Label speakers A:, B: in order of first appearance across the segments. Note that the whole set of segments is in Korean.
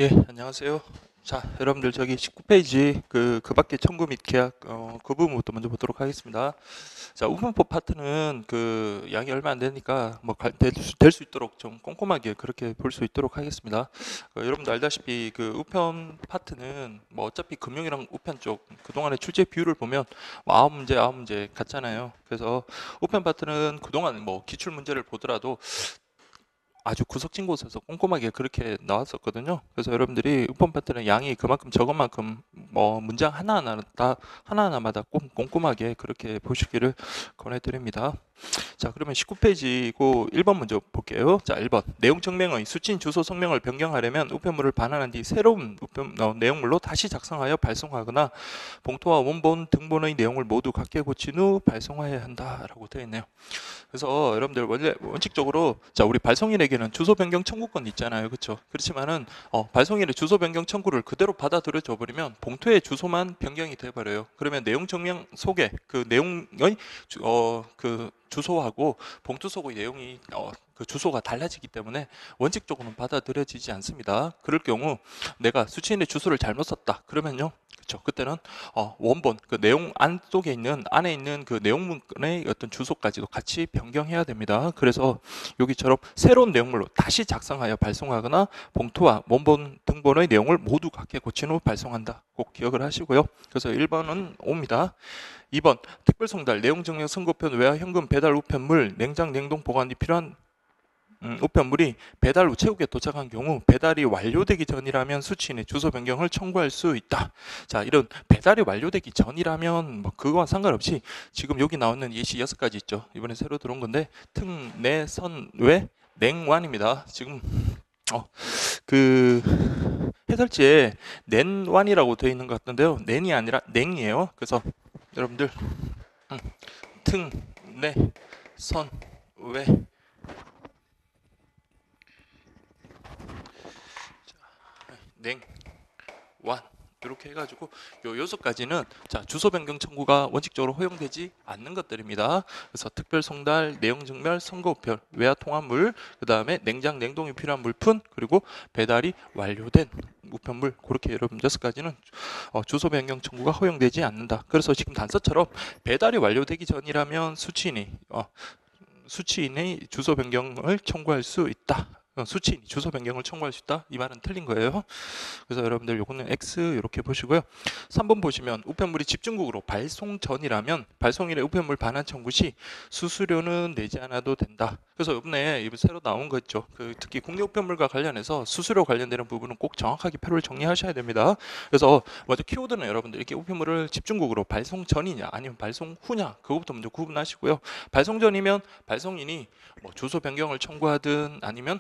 A: 예, 안녕하세요. 자, 여러분들 저기 19페이지 그 밖에 청구 및 계약 그 부분부터 먼저 보도록 하겠습니다. 자, 우편법 파트는 그 양이 얼마 안 되니까 뭐 될 수 있도록 좀 꼼꼼하게 그렇게 볼 수 있도록 하겠습니다. 여러분도 알다시피 그 우편 파트는 뭐 어차피 금융이랑 우편 쪽 그동안의 출제 비율을 보면 뭐 9문제 9문제 같잖아요. 그래서 우편 파트는 그동안 뭐 기출 문제를 보더라도 아주 구석진 곳에서 꼼꼼하게 그렇게 나왔었거든요. 그래서 여러분들이 우편 파트는 양이 그만큼 적은 만큼 뭐 문장 하나하나마다 꼭 꼼꼼하게 그렇게 보시기를 권해드립니다. 자, 그러면 19페이지고 1번 먼저 볼게요. 자, 1번. 내용 증명의 수친 주소 성명을 변경하려면 우편물을 반환한 뒤 새로운 내용물로 다시 작성하여 발송하거나 봉투와 원본, 등본의 내용을 모두 같게 고친 후 발송해야 한다라고 되어 있네요. 그래서 여러분들 원래 원칙적으로 자, 우리 발송인에게는 주소 변경 청구권 있잖아요. 그렇죠? 그렇지만은 발송인의 주소 변경 청구를 그대로 받아들여 줘 버리면 봉투의 주소만 변경이 돼 버려요. 그러면 내용 증명 속에 그 내용의 그 주소하고 봉투 속의 내용이 그 주소가 달라지기 때문에 원칙적으로는 받아들여지지 않습니다. 그럴 경우 내가 수취인의 주소를 잘못 썼다. 그러면요. 그렇죠. 그때는 원본 그 내용 안에 있는 그 내용문의 어떤 주소까지도 같이 변경해야 됩니다. 그래서 여기처럼 새로운 내용물로 다시 작성하여 발송하거나 봉투와 원본 등본의 내용을 모두 같게 고친 후 발송한다. 꼭 기억을 하시고요. 그래서 1번은 옵니다. 2번 특별송달 내용 증명 선고편 외화 현금 배달 우편물 냉장 냉동 보관이 필요한 우편물이 배달 후 체국에 도착한 경우 배달이 완료되기 전이라면 수취인의 주소 변경을 청구할 수 있다. 자, 이런 배달이 완료되기 전이라면 뭐 그거와 상관없이 지금 여기 나오는 예시 6가지 있죠. 이번에 새로 들어온 건데 특, 내, 선, 외, 냉완입니다. 지금 그 해설지에 낸완이라고 되어 있는 것 같던데요. 낸이 아니라 냉이에요. 그래서 여러분들 특, 내, 선, 외 냉, 완 이렇게 해가지고 요 6가지는 자, 주소 변경 청구가 원칙적으로 허용되지 않는 것들입니다. 그래서 특별 송달, 내용 증명, 선고 우편, 외화 통합물, 그 다음에 냉장 냉동이 필요한 물품, 그리고 배달이 완료된 우편물 그렇게 여러분 6가지는 주소 변경 청구가 허용되지 않는다. 그래서 지금 단서처럼 배달이 완료되기 전이라면 수취인의 주소 변경을 청구할 수 있다. 수취인이 주소 변경을 청구할 수 있다. 이 말은 틀린 거예요. 그래서 여러분들 요거는 X 이렇게 보시고요. 3번 보시면 우편물이 집중국으로 발송 전이라면 발송일에 우편물 반환 청구 시 수수료는 내지 않아도 된다. 그래서 이번에 새로 나온 거 있죠. 특히 국내 우편물과 관련해서 수수료 관련되는 부분은 꼭 정확하게 표를 정리하셔야 됩니다. 그래서 먼저 키워드는 여러분들 이렇게 우편물을 집중국으로 발송 전이냐 아니면 발송 후냐 그것부터 먼저 구분하시고요. 발송 전이면 발송인이 뭐 주소 변경을 청구하든 아니면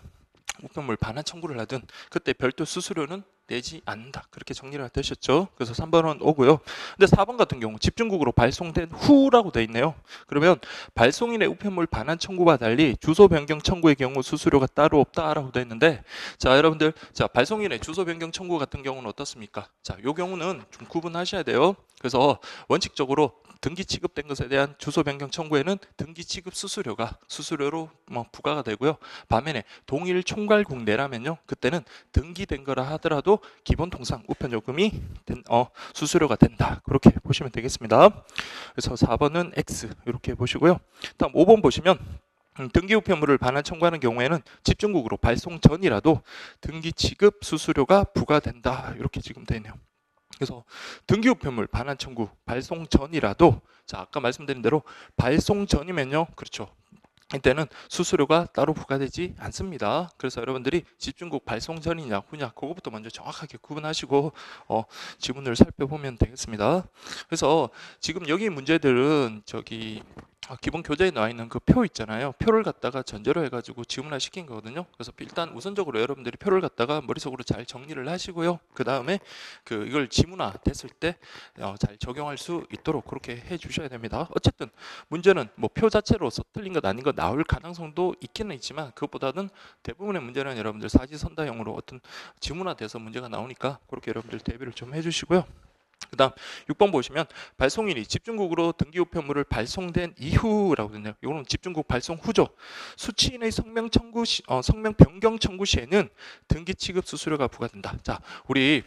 A: 우편물 반환 청구를 하든 그때 별도 수수료는 내지 않는다. 그렇게 정리가 되셨죠? 그래서 3번은 오고요. 근데 4번 같은 경우 집중국으로 발송된 후라고 돼 있네요. 그러면 발송인의 우편물 반환 청구와 달리 주소 변경 청구의 경우 수수료가 따로 없다라고 돼 있는데 자, 여러분들 자, 발송인의 주소 변경 청구 같은 경우는 어떻습니까? 자, 요 경우는 좀 구분하셔야 돼요. 그래서 원칙적으로 등기 취급된 것에 대한 주소 변경 청구에는 등기 취급 수수료로 부과가 되고요. 반면에 동일 총괄국 내라면요. 그때는 등기된 거라 하더라도 기본 통상 우편 요금이 수수료가 된다. 그렇게 보시면 되겠습니다. 그래서 4번은 X 이렇게 보시고요. 다음 5번 보시면 등기 우편물을 반환 청구하는 경우에는 집중국으로 발송 전이라도 등기 취급 수수료가 부과된다. 이렇게 지금 되어 있네요. 그래서 등기 우편물 반환 청구 발송 전이라도 자, 아까 말씀드린 대로 발송 전이면요. 그렇죠. 이때는 수수료가 따로 부과되지 않습니다. 그래서 여러분들이 집중국 발송 전이냐 후냐 그거부터 먼저 정확하게 구분하시고 지문을 살펴보면 되겠습니다. 그래서 지금 여기 문제들은 저기 기본 교재에 나와 있는 그 표 있잖아요. 표를 갖다가 전제로 해가지고 지문화 시킨 거거든요. 그래서 일단 우선적으로 여러분들이 표를 갖다가 머릿속으로 잘 정리를 하시고요. 그 다음에 이걸 지문화 됐을 때 잘 적용할 수 있도록 그렇게 해 주셔야 됩니다. 어쨌든 문제는 뭐 표 자체로서 틀린 것 아닌 것 나올 가능성도 있기는 있지만 그것보다는 대부분의 문제는 여러분들 사지선다형으로 어떤 지문화돼서 문제가 나오니까 그렇게 여러분들 대비를 좀 해주시고요. 그다음 6번 보시면 발송인이 집중국으로 등기 우편물을 발송된 이후라고 되네요. 이거는 집중국 발송 후죠. 수취인의 성명 변경 청구 시에는 등기 취급 수수료가 부과된다. 자, 우리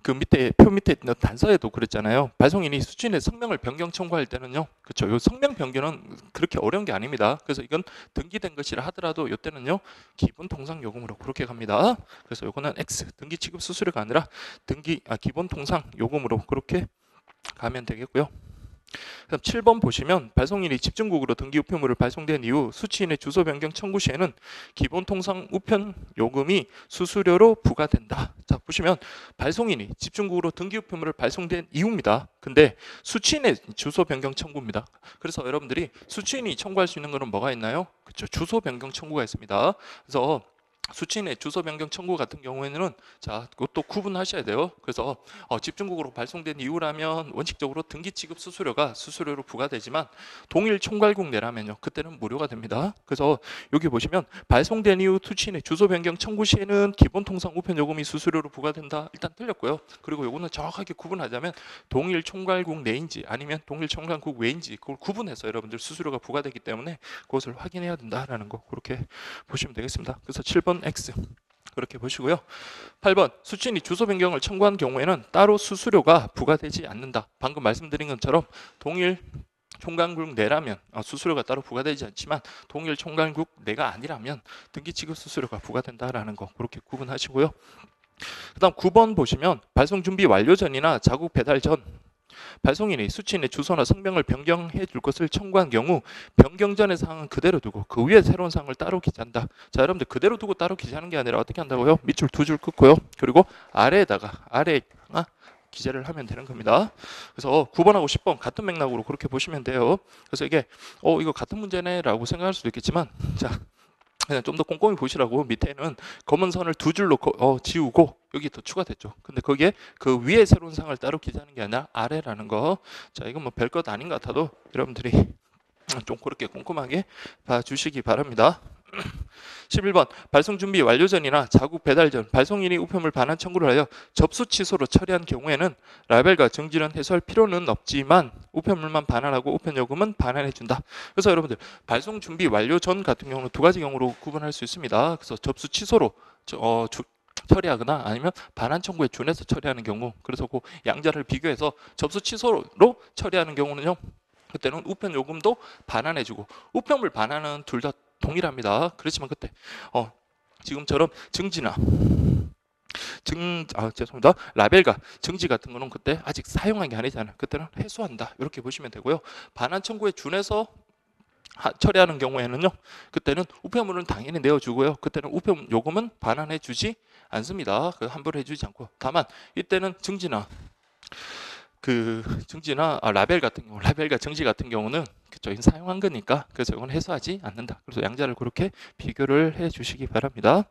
A: 그 밑에 표 밑에 있는 단서에도 그랬잖아요. 발송인이 수취인의 성명을 변경 청구할 때는요. 그렇죠. 요 성명 변경은 그렇게 어려운 게 아닙니다. 그래서 이건 등기된 것이라 하더라도 이때는요. 기본 통상 요금으로 그렇게 갑니다. 그래서 요거는 X 등기 취급 수수료가 아니라 기본 통상 요금으로 그렇게 가면 되겠고요. 그다음 7번 보시면 발송인이 집중국으로 등기 우편물을 발송된 이후 수취인의 주소 변경 청구 시에는 기본 통상 우편 요금이 수수료로 부과된다. 자, 보시면 발송인이 집중국으로 등기 우편물을 발송된 이후입니다. 근데 수취인의 주소 변경 청구입니다. 그래서 여러분들이 수취인이 청구할 수 있는 것은 뭐가 있나요? 그렇죠. 주소 변경 청구가 있습니다. 그래서 수취인의 주소 변경 청구 같은 경우에는 자, 그것도 구분하셔야 돼요. 그래서 집중국으로 발송된 이후라면 원칙적으로 등기 취급 수수료로 부과되지만 동일 총괄국 내라면요. 그때는 무료가 됩니다. 그래서 여기 보시면 발송된 이후 수취인의 주소 변경 청구 시에는 기본 통상 우편 요금이 수수료로 부과된다. 일단 틀렸고요. 그리고 요거는 정확하게 구분하자면 동일 총괄국 내인지 아니면 동일 총괄국 외인지 그걸 구분해서 여러분들 수수료가 부과되기 때문에 그것을 확인해야 된다라는 거 그렇게 보시면 되겠습니다. 그래서 7번 X 그렇게 보시고요. 8번 수취인이 주소 변경을 청구한 경우에는 따로 수수료가 부과되지 않는다. 방금 말씀드린 것처럼 동일 총괄국 내라면 수수료가 따로 부과되지 않지만 동일 총괄국 내가 아니라면 등기 취급 수수료가 부과된다라는 거 그렇게 구분하시고요. 그다음 9번 보시면 발송 준비 완료 전이나 자국 배달 전 발송인이 수취인의 주소나 성명을 변경해 줄 것을 청구한 경우 변경 전의 사항은 그대로 두고 그 위에 새로운 사항을 따로 기재한다. 자, 여러분들 그대로 두고 따로 기재하는 게 아니라 어떻게 한다고요? 밑줄 두 줄 긋고요. 그리고 아래에 기재를 하면 되는 겁니다. 그래서 9번하고 10번 같은 맥락으로 그렇게 보시면 돼요. 그래서 이게 이거 같은 문제네라고 생각할 수도 있겠지만 자, 그냥 좀 더 꼼꼼히 보시라고 밑에는 검은 선을 두 줄로 지우고 여기 더 추가됐죠. 근데 거기에 그 위에 새로운 상을 따로 기재하는 게 아니라 아래라는 거. 자, 이건 뭐 별것 아닌 것 같아도 여러분들이 좀 그렇게 꼼꼼하게 봐주시기 바랍니다. 11번 발송 준비 완료 전이나 자국 배달 전 발송인이 우편물 반환 청구를 하여 접수 취소로 처리한 경우에는 라벨과 정지는 해소할 필요는 없지만 우편물만 반환하고 우편 요금은 반환해 준다. 그래서 여러분들 발송 준비 완료 전 같은 경우는 두 가지 경우로 구분할 수 있습니다. 그래서 접수 취소로 처리하거나 아니면 반환 청구에 준해서 처리하는 경우. 그래서 그 양자를 비교해서 접수 취소로 처리하는 경우는요. 그때는 우편 요금도 반환해주고 우편물 반환은 둘 다 동일합니다. 그렇지만 그때 지금처럼 죄송합니다. 라벨과 정지 같은 거는 그때 아직 사용한 게 아니잖아요. 그때는 해소한다. 이렇게 보시면 되고요. 반환 청구에 준해서 처리하는 경우에는요. 그때는 우편물은 당연히 내어주고요. 그때는 우편 요금은 반환해 주지 않습니다. 환불해 주지 않고 다만 이때는 정지나 라벨 같은 경우, 라벨과 정지 같은 경우는 그쵸, 사용한 거니까 그래서 이건 해소하지 않는다. 그래서 양자를 그렇게 비교를 해 주시기 바랍니다.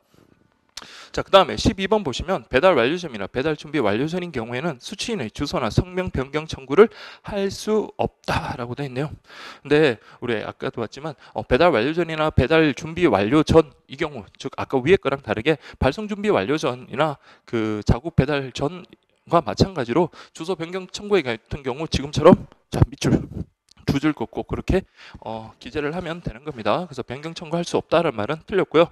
A: 자, 그 다음에 12번 보시면 배달 완료점이나 배달 준비 완료전인 경우에는 수취인의 주소나 성명 변경 청구를 할 수 없다라고 되어 있네요. 근데 우리 아까도 봤지만 배달 완료전이나 배달 준비 완료전 이 경우 즉 아까 위에 거랑 다르게 발송 준비 완료전이나 그 자국 배달 전과 마찬가지로 주소 변경 청구에 같은 경우 지금처럼 자, 밑줄 두 줄 긋고 그렇게 기재를 하면 되는 겁니다. 그래서 변경 청구할 수 없다는 말은 틀렸고요.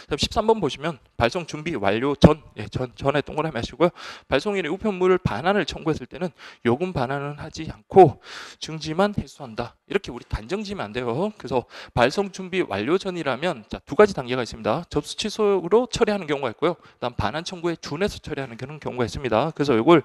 A: 13번 보시면 발송 준비 완료 전에 동그라미 하시고요. 발송인의 우편물을 반환을 청구했을 때는 요금 반환은 하지 않고 증지만 해소한다. 이렇게 우리 단정지면 안 돼요. 그래서 발송 준비 완료 전이라면 자, 두 가지 단계가 있습니다. 접수 취소로 처리하는 경우가 있고요. 그다음 반환 청구에 준해서 처리하는 경우가 있습니다. 그래서 이걸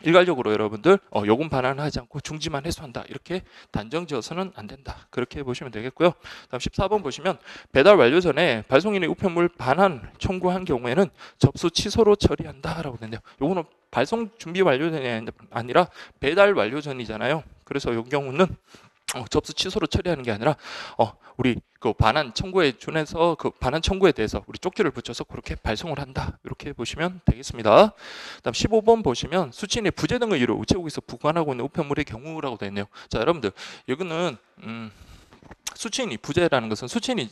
A: 일괄적으로 여러분들 요금 반환을 하지 않고 중지만 해소한다. 이렇게 단정 지어서는 안 된다. 그렇게 보시면 되겠고요. 다음 14번 보시면 배달 완료 전에 발송인의 우편물 반환 청구한 경우에는 접수 취소로 처리한다라고 되는데요. 요거는 발송 준비 완료 전이 아니라 배달 완료 전이잖아요. 그래서 이 경우는 접수 취소로 처리하는 게 아니라 우리 그 반환 청구에 준해서 그 반환 청구에 대해서 우리 쪽지를 붙여서 그렇게 발송을 한다. 이렇게 보시면 되겠습니다. 다음 15번 보시면 수취인의 부재 등의 이유로 우체국에서 보관하고 있는 우편물의 경우라고 되어 있네요. 자, 여러분들 여기는 수취인이 부재라는 것은 수취인이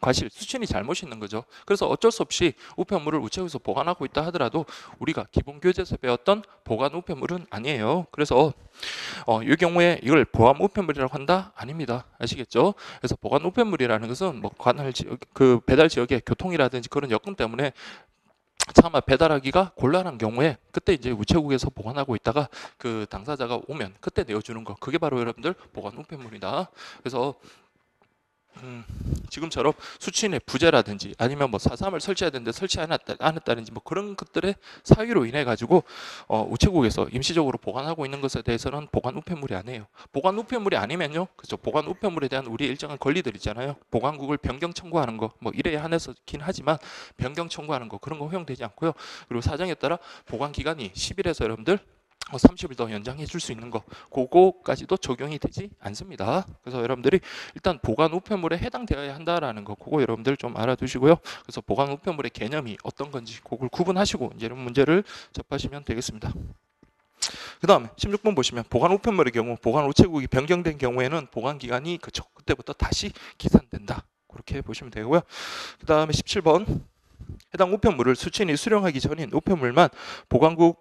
A: 과실, 수취인이 잘못 있는 거죠. 그래서 어쩔 수 없이 우편물을 우체국에서 보관하고 있다 하더라도 우리가 기본 교재에서 배웠던 보관 우편물은 아니에요. 그래서 이 경우에 이걸 보관 우편물이라고 한다? 아닙니다. 아시겠죠? 그래서 보관 우편물이라는 것은 뭐 관할 지역, 그 배달 지역의 교통이라든지 그런 여건 때문에 차마 배달하기가 곤란한 경우에 그때 이제 우체국에서 보관하고 있다가 그 당사자가 오면 그때 내어주는 거, 그게 바로 여러분들 보관 우편물이다. 그래서 지금처럼 수취인의 부재라든지 아니면 뭐 사삼을 설치해야 되는데 설치 안 했다든지 뭐 그런 것들의 사유로 인해 가지고 우체국에서 임시적으로 보관하고 있는 것에 대해서는 보관 우편물이 아니에요. 보관 우편물이 아니면요, 그죠? 보관 우편물에 대한 우리 일정한 권리들 있잖아요. 보관국을 변경 청구하는 거, 뭐 이래에 한해서긴 하지만 변경 청구하는 거 그런 거 허용되지 않고요. 그리고 사정에 따라 보관 기간이 10일에서 여러분들 30일 더 연장해 줄 수 있는 거, 그거까지도 적용이 되지 않습니다. 그래서 여러분들이 일단 보관 우편물에 해당되어야 한다라는 거, 그거 여러분들 좀 알아두시고요. 그래서 보관 우편물의 개념이 어떤 건지 그걸 구분하시고 이제 이런 문제를 접하시면 되겠습니다. 그 다음에 16번 보시면 보관 우편물의 경우 보관 우체국이 변경된 경우에는 보관 기간이 그때부터 다시 기산된다. 그렇게 보시면 되고요. 그 다음에 17번 해당 우편물을 수취인이 수령하기 전인 우편물만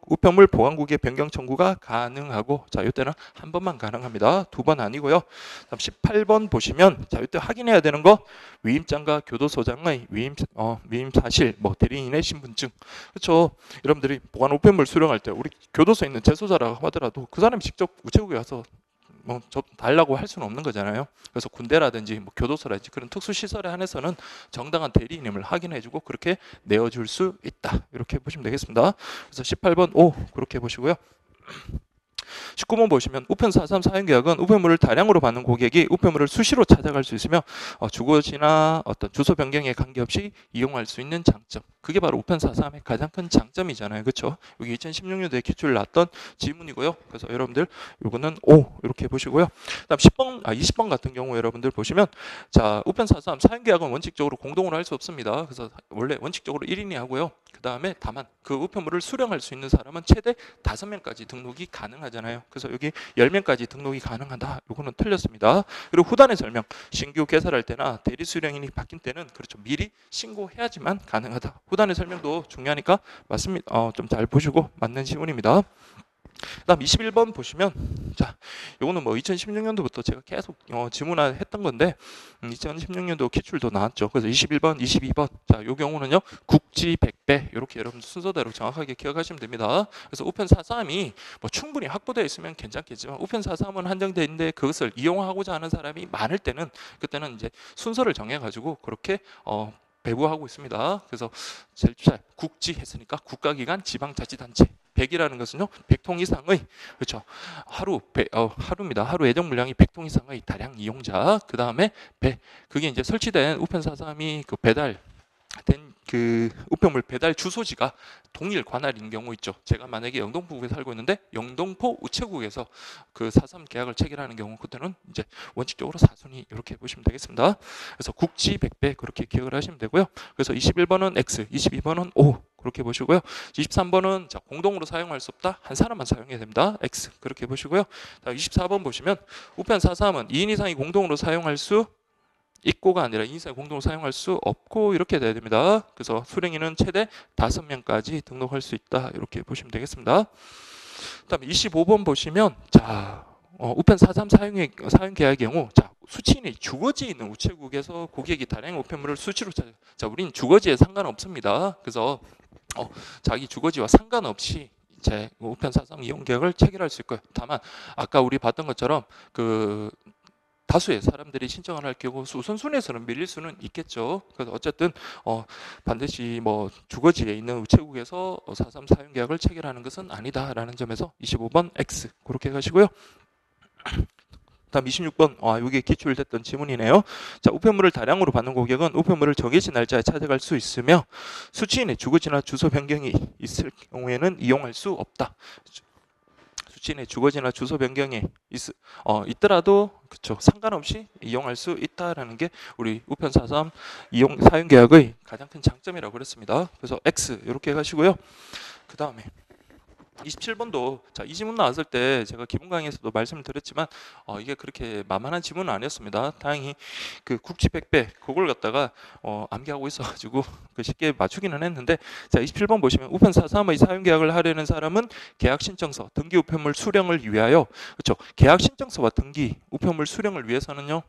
A: 우편물 보관국의 변경 청구가 가능하고, 자, 이때는 한 번만 가능합니다. 두 번 아니고요. 다음 18번 보시면, 자, 이때 확인해야 되는 거, 위임장과 교도소장의 위임 사실, 뭐 대리인의 신분증, 그렇죠. 여러분들이 보관 우편물 수령할 때 우리 교도소에 있는 재소자라고 하더라도 그 사람이 직접 우체국에 가서 뭐 저 달라고 할 수는 없는 거잖아요. 그래서 군대라든지 뭐 교도소라든지 그런 특수 시설에 한해서는 정당한 대리인임을 확인해주고 그렇게 내어줄 수 있다. 이렇게 보시면 되겠습니다. 그래서 18번 O 그렇게 보시고요. 19번 보시면 우편 4.3 사용계약은 우편물을 다량으로 받는 고객이 우편물을 수시로 찾아갈 수 있으며 주거지나 어떤 주소 변경에 관계없이 이용할 수 있는 장점, 그게 바로 우편 4.3의 가장 큰 장점이잖아요. 그렇죠? 여기 2016년도에 기출 나왔던 지문이고요. 그래서 여러분들 요거는 O 이렇게 보시고요. 그다음 20번 같은 경우 여러분들 보시면, 자, 우편 4.3 사용계약은 원칙적으로 공동으로 할 수 없습니다. 그래서 원래 원칙적으로 1인이 하고요. 그 다음에 다만 그 우편물을 수령할 수 있는 사람은 최대 5명까지 등록이 가능하잖아요. 그래서 여기 10명까지 등록이 가능하다. 이거는 틀렸습니다. 그리고 후단의 설명, 신규 개설할 때나 대리 수령인이 바뀐 때는 그렇죠, 미리 신고해야지만 가능하다. 후단의 설명도 중요하니까 맞습니다. 좀 잘 보시고 맞는 지문입니다. 그다음 21번 보시면, 자, 요거는 뭐 2016년도부터 제가 계속 지문화했던 건데 2016년도 기출도 나왔죠. 그래서 21번, 22번, 자, 요 경우는요 국지 100배 이렇게 여러분 순서대로 정확하게 기억하시면 됩니다. 그래서 우편 4.3이 뭐 충분히 확보되어 있으면 괜찮겠지만 우편 4.3은 한정되어 있는데 그것을 이용하고자 하는 사람이 많을 때는 그때는 이제 순서를 정해가지고 그렇게 배부하고 있습니다. 그래서 제일 국지 했으니까 국가기관, 지방자치단체. 100이라는 것은요 100통 이상의, 그렇죠, 하루입니다. 하루 예정 물량이 100통 이상의 다량 이용자. 그 다음에 배, 그게 이제 설치된 우편 4.3이 그 배달된 그 우편물 배달 주소지가 동일 관할인 경우 있죠. 제가 만약에 영등포구에 살고 있는데 영등포 우체국에서 그 4.3 계약을 체결하는 경우, 그때는 이제 원칙적으로 4순위 이렇게 보시면 되겠습니다. 그래서 국지 100배 그렇게 기억을 하시면 되고요. 그래서 21번은 X, 22번은 O 그렇게 보시고요. 23번은 자, 공동으로 사용할 수 없다. 한 사람만 사용해야 됩니다. X 그렇게 보시고요. 24번 보시면 우편 4.3은 2인 이상이 공동으로 사용할 수 있고가 아니라 2인 이상이 공동으로 사용할 수 없고 이렇게 돼야 됩니다. 그래서 수령인은 최대 5명까지 등록할 수 있다. 이렇게 보시면 되겠습니다. 그다음에 25번 보시면, 자, 우편 4.3 사용 계약의 경우, 자, 수취인이 주거지에 있는 우체국에서 고객이 다량 우편물을 수시로 자, 우리는 주거지에 상관없습니다. 그래서 자기 주거지와 상관없이 제 우편 4.3 이용 계약을 체결할 수 있고요. 다만 아까 우리 봤던 것처럼 그 다수의 사람들이 신청을 할 경우 우선순위에서는 밀릴 수는 있겠죠. 그래서 어쨌든 반드시 뭐 주거지에 있는 우체국에서 4.3 사용 계약을 체결하는 것은 아니다라는 점에서 25번 X 그렇게 가시고요. 다음 26번, 이게 기출됐던 지문이네요. 자, 우편물을 다량으로 받는 고객은 우편물을 정해진 날짜에 찾아갈 수 있으며 수취인의 주거지나 주소 변경이 있을 경우에는 이용할 수 없다. 수취인의 주거지나 주소 변경이 있더라도 그쵸, 상관없이 이용할 수 있다라는 게 우리 우편 4.3 사용 계약의 가장 큰 장점이라고 그랬습니다. 그래서 X 이렇게 가시고요. 그 다음에 27번도 자, 이 지문 나왔을 때 제가 기본 강의에서도 말씀을 드렸지만 이게 그렇게 만만한 지문은 아니었습니다. 다행히 그 국지 100배 그걸 갖다가 암기하고 있어가지고 그 쉽게 맞추기는 했는데 자 27번 보시면 우편 431의 사용 계약을 하려는 사람은 계약 신청서 등기 우편물 수령을 위하여 그렇죠. 계약 신청서와 등기 우편물 수령을 위해서는요.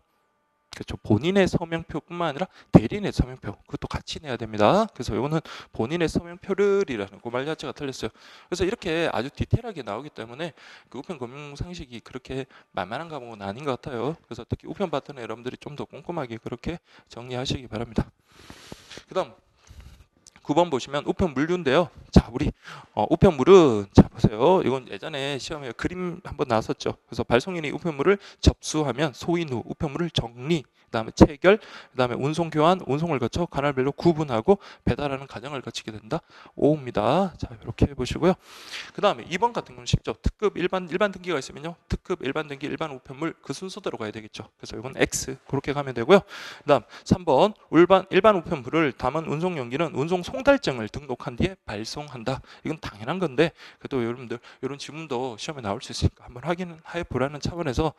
A: 그렇죠. 본인의 서명표뿐만 아니라 대리인의 서명표 그것도 같이 내야 됩니다. 그래서 이거는 본인의 서명표를이라는 그 말 자체가 틀렸어요. 그래서 이렇게 아주 디테일하게 나오기 때문에 그 우편 금융 상식이 그렇게 만만한 과목은 아닌 것 같아요. 그래서 특히 우편 파트너 여러분들이 좀 더 꼼꼼하게 그렇게 정리하시기 바랍니다. 그다음 9번 보시면 우편물류인데요. 자, 우리 우편물은 자 보세요. 이건 예전에 시험에 그림 한번 나왔었죠. 그래서 발송인이 우편물을 접수하면 소인 후 우편물을 정리, 그다음에 체결, 그다음에 운송 교환, 운송을 거쳐 관할별로 구분하고 배달하는 과정을 거치게 된다. 5입니다. 자, 이렇게 해보시고요. 그다음에 2번 같은 경우는 쉽죠. 특급 일반 등기가 있으면요. 특급 일반 등기 일반 우편물 그 순서대로 가야 되겠죠. 그래서 이건 X 그렇게 가면 되고요. 그다음 3번 일반 우편물을 담은 운송 용기는 운송 송달증을 등록한 뒤에 발송한다. 이건 당연한 건데 그래도 여러분들 이런 지문도 시험에 나올 수 있으니까 한번 확인해 보라는 차원에서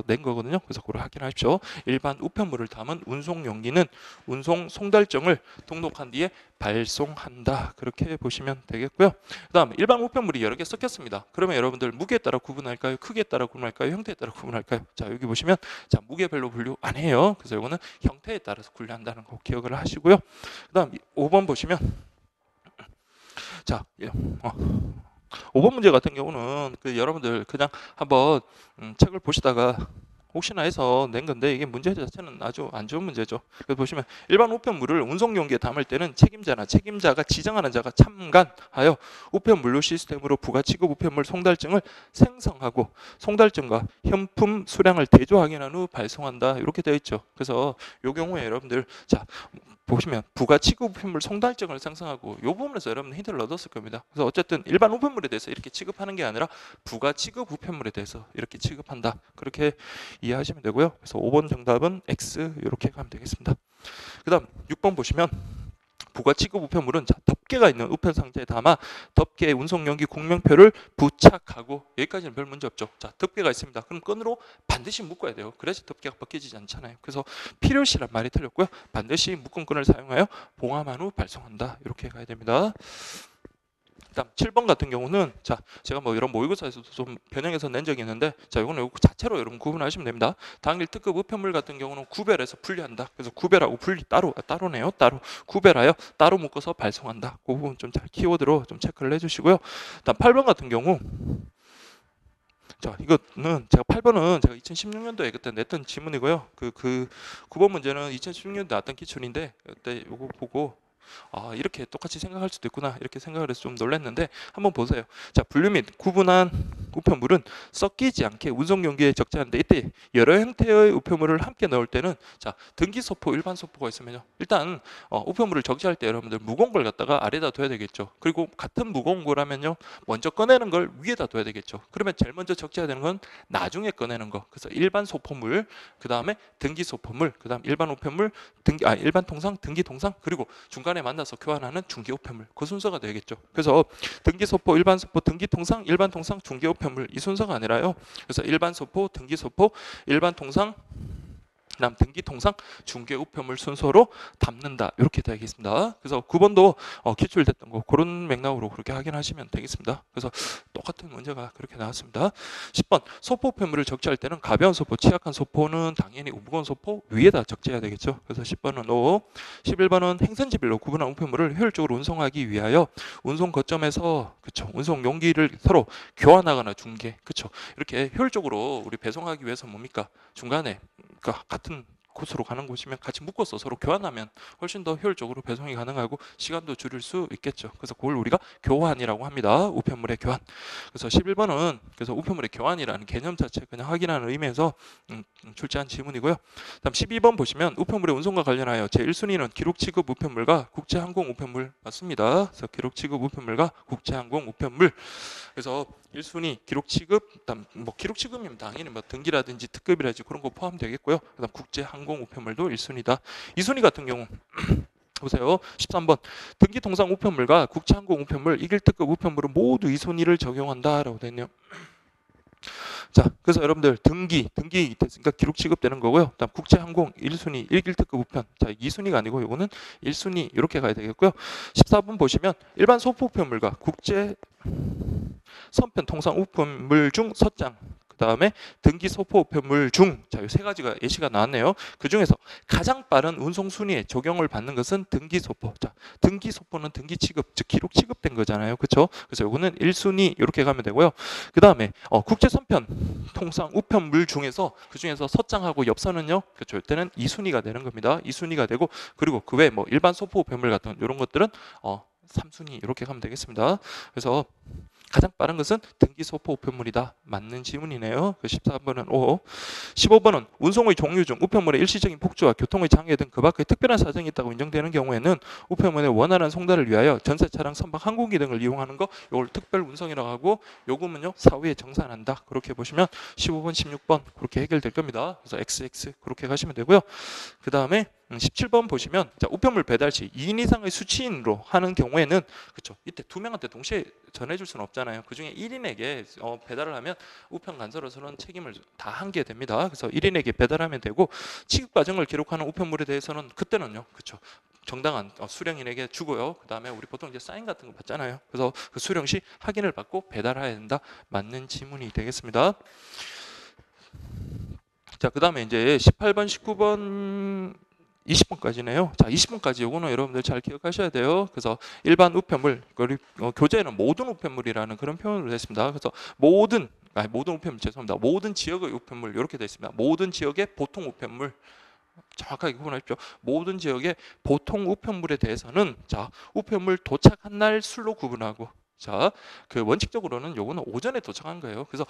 A: 낸 거거든요. 그래서 그걸 확인하십시오. 일반 우편물을 담은 운송 용기는 운송 송달증을 등록한 뒤에 발송한다. 그렇게 보시면 되겠고요. 그다음 일반 우편물이 여러 개 섞였습니다. 그러면 여러분들 무게에 따라 구분할까요? 크기에 따라 구분할까요? 형태에 따라 구분할까요? 자, 여기 보시면 자, 무게별로 분류 안 해요. 그래서 이거는 형태에 따라서 분류한다는 거 기억을 하시고요. 그다음 5번 보시면 자, 5번 문제 같은 경우는 그 여러분들 그냥 한번 책을 보시다가 혹시나 해서 낸 건데 이게 문제 자체는 아주 안 좋은 문제죠. 그래서 보시면 일반 우편물을 운송 용기에 담을 때는 책임자가 지정하는 자가 참관하여 우편물류 시스템으로 부가 취급 우편물 송달증을 생성하고 송달증과 현품 수량을 대조 확인한 후 발송한다. 이렇게 되어 있죠. 그래서 이 경우에 여러분들 자 보시면 부가 취급 우편물 송달증을 생성하고 이 부분에서 여러분 힌트를 얻었을 겁니다. 그래서 어쨌든 일반 우편물에 대해서 이렇게 취급하는 게 아니라 부가 취급 우편물에 대해서 이렇게 취급한다. 그렇게 이해하시면 되고요. 그래서 5번 정답은 X 이렇게 가면 되겠습니다. 그다음 6번 보시면 부가 취급 우편물은 자, 덮개가 있는 우편 상자에 담아 덮개에 운송 용기 국명표를 부착하고 여기까지는 별 문제 없죠. 자, 덮개가 있습니다. 그럼 끈으로 반드시 묶어야 돼요. 그래야지 덮개가 벗겨지지 않잖아요. 그래서 필요시란 말이 틀렸고요. 반드시 묶은 끈을 사용하여 봉함한 후 발송한다. 이렇게 가야 됩니다. 그다음 7번 같은 경우는 자 제가 뭐 이런 모의고사에서도 좀 변형해서 낸 적이 있는데 자 이거는 이거 자체로 여러분 구분하시면 됩니다. 당일 특급 우편물 같은 경우는 구별해서 분리한다. 그래서 구별하고 분리 따로네요. 따로 구별하여 따로 묶어서 발송한다. 그 부분 좀 잘 키워드로 좀 체크를 해주시고요. 그다음 8번 같은 경우 자 이거는 제가 8번은 제가 2016년도에 그때 냈던 지문이고요. 그 9번 문제는 2016년도에 나왔던 기출인데 그때 이거 보고 이렇게 똑같이 생각할 수도 있구나 이렇게 생각을 해서 좀 놀랐는데 한번 보세요. 자, 분류 및 구분한 우편물은 섞이지 않게 운송 용기에 적재하는데 이때 여러 형태의 우편물을 함께 넣을 때는 자 등기 소포 일반 소포가 있으면요 일단 우편물을 적재할 때 여러분들 무거운 걸 갖다가 아래다 둬야 되겠죠. 그리고 같은 무거운 거라면요 먼저 꺼내는 걸 위에다 둬야 되겠죠. 그러면 제일 먼저 적재해야 되는 건 나중에 꺼내는 거. 그래서 일반 소포물 그 다음에 등기 소포물 그 다음 일반 우편물 일반 통상 등기 통상 그리고 중간에 만나서 교환하는 중개 우편물 그 순서가 되겠죠. 그래서 등기 소포, 일반 소포, 등기 통상, 일반 통상, 중개 우편물 이 순서가 아니라요. 그래서 일반 소포, 등기 소포, 일반 통상, 그다음 등기 통상, 중개 우편물 순서로 담는다. 이렇게 되겠습니다. 그래서 9번도 기출됐던 거 그런 맥락으로 그렇게 확인하시면 되겠습니다. 그래서 똑같은 문제가 그렇게 나왔습니다. 10번 소포 우편물을 적재할 때는 가벼운 소포, 취약한 소포는 당연히 무거운 소포 위에다 적재해야 되겠죠. 그래서 10번은 O, 11번은 행선지별로 구분한 우편물을 효율적으로 운송하기 위하여 운송 거점에서 그쵸 운송 용기를 서로 교환하거나 중개 그쵸 이렇게 효율적으로 우리 배송하기 위해서 뭡니까 중간에 그러니까 같은 곳으로 가는 곳이면 같이 묶어서 서로 교환하면 훨씬 더 효율적으로 배송이 가능하고 시간도 줄일 수 있겠죠. 그래서 그걸 우리가 교환이라고 합니다. 우편물의 교환. 그래서 11번은 그래서 우편물의 교환이라는 개념 자체 그냥 확인하는 의미에서 출제한 지문이고요. 다음 12번 보시면 우편물의 운송과 관련하여 제1순위는 기록 취급 우편물과 국제항공 우편물 맞습니다. 그래서 기록 취급 우편물과 국제항공 우편물. 그래서 1순위 기록 취급, 그다음 뭐 기록 취급이면 당연히 뭐 등기라든지 특급이라든지 그런 거 포함되겠고요. 그다음 국제 항공 우편물도 1순위다. 2순위 같은 경우 보세요. 13번. 등기통상 우편물과 국제항공 우편물, 1등급 우편물은 모두 2순위를 적용한다라고 되어 있네요. 자, 그래서 여러분들 등기 됐으니까 기록 취급되는 거고요. 다음 국제항공 1순위, 1등급 우편. 자, 2순위가 아니고 이거는 1순위 이렇게 가야 되겠고요. 14번 보시면 일반 소포 우편물과 국제 선편 통상 우편물 중 서장, 그 다음에 등기 소포 우편물 중, 자, 이 세 가지가 예시가 나왔네요. 그 중에서 가장 빠른 운송 순위에 적용을 받는 것은 등기 소포. 자, 등기 소포는 등기 취급, 즉 기록 취급된 거잖아요, 그렇죠? 그래서 이거는 1순위 이렇게 가면 되고요. 그 다음에 국제 선편 통상 우편물 중에서 그 중에서 서장하고 엽서는요, 그렇죠? 이때는 2순위가 되는 겁니다. 2순위가 되고, 그리고 그 외 뭐 일반 소포 우편물 같은 이런 것들은 3순위 이렇게 가면 되겠습니다. 그래서 가장 빠른 것은 등기 소포 우편물이다. 맞는 지문이네요. 그 14번은 O. 15번은 운송의 종류 중 우편물의 일시적인 폭주와 교통의 장애 등 그 밖의 특별한 사정이 있다고 인정되는 경우에는 우편물의 원활한 송달을 위하여 전세 차량, 선박, 항공기 등을 이용하는 거, 이걸 특별 운송이라고 하고, 요금은요 사후에 정산한다. 그렇게 보시면 15번, 16번 그렇게 해결될 겁니다. 그래서 XX 그렇게 가시면 되고요. 그 다음에 17번 보시면, 자, 우편물 배달 시 2인 이상의 수취인으로 하는 경우에는, 그렇죠, 이때 두 명한테 동시에 전해줄 수는 없잖아요. 그 중에 1인에게 배달을 하면 우편 간서로서는 책임을 다 한 게 됩니다. 그래서 1인에게 배달하면 되고, 취급 과정을 기록하는 우편물에 대해서는 그때는요, 그렇죠, 정당한 수령인에게 주고요. 그 다음에 우리 보통 이제 사인 같은 거 받잖아요. 그래서 그 수령 시 확인을 받고 배달해야 된다. 맞는 지문이 되겠습니다. 자, 그 다음에 이제 18번, 19번, 20번까지네요. 자, 20번까지 요거는 여러분들 잘 기억하셔야 돼요. 그래서 일반 우편물, 그리고 교재에는 모든 우편물이라는 그런 표현으로 됐습니다. 그래서 모든 우편물, 죄송합니다. 모든 지역의 우편물 이렇게 되어 있습니다. 모든 지역의 보통 우편물, 정확하게 구분하십시오. 모든 지역의 보통 우편물에 대해서는, 자, 우편물 도착한 날 술로 구분하고, 자, 그 원칙적으로는 요거는 오전에 도착한 거예요. 그래서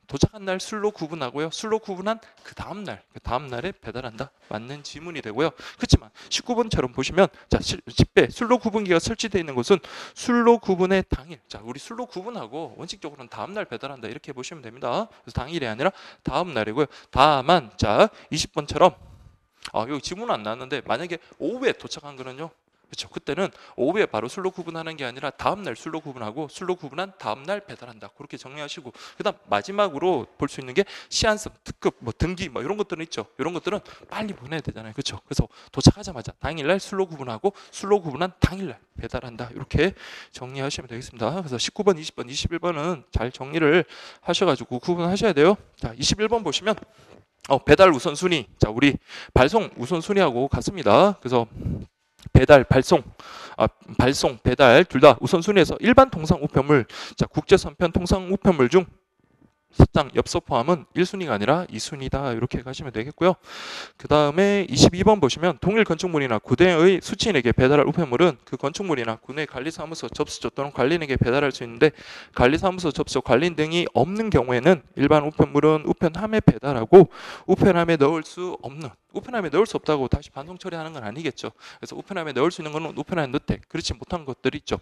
A: 도착한 날 술로 구분하고요. 술로 구분한 그 다음날에 배달한다. 맞는 지문이 되고요. 그렇지만 19번처럼 보시면, 자, 10배 술로 구분기가 설치되어 있는 곳은 술로 구분의 당일. 자, 우리 술로 구분하고 원칙적으로는 다음날 배달한다. 이렇게 보시면 됩니다. 그래서 당일이 아니라 다음날이고요. 다만, 자, 20번처럼 여기 지문은 안 나왔는데, 만약에 오후에 도착한 거는요, 그렇죠, 그때는 오후에 바로 술로 구분하는 게 아니라 다음날 술로 구분하고, 술로 구분한 다음날 배달한다. 그렇게 정리하시고, 그다음 마지막으로 볼 수 있는 게 시한성, 특급, 뭐 등기, 뭐 이런 것들은 있죠. 이런 것들은 빨리 보내야 되잖아요, 그렇죠? 그래서 도착하자마자 당일날 술로 구분하고, 술로 구분한 당일날 배달한다. 이렇게 정리하시면 되겠습니다. 그래서 19번, 20번, 21번은 잘 정리를 하셔가지고 구분하셔야 돼요. 자, 21번 보시면 배달 우선순위, 자, 우리 발송 우선순위하고 같습니다. 그래서 배달, 발송, 배달 둘 다 우선순위에서 일반 통상 우편물, 자, 국제선편 통상 우편물 중 서장, 엽서 포함은 1순위가 아니라 2순위다. 이렇게 가시면 되겠고요. 그 다음에 22번 보시면 동일 건축물이나 구내의 수취인에게 배달할 우편물은 그 건축물이나 구내 관리사무소 접수처 또는 관리인에게 배달할 수 있는데, 관리사무소 접수, 관리인 등이 없는 경우에는 일반 우편물은 우편함에 배달하고, 우편함에 넣을 수 없는, 우편함에 넣을 수 없다고 다시 반송 처리하는 건 아니겠죠. 그래서 우편함에 넣을 수 있는 거는 우편함에 넣되, 그렇지 못한 것들이 있죠.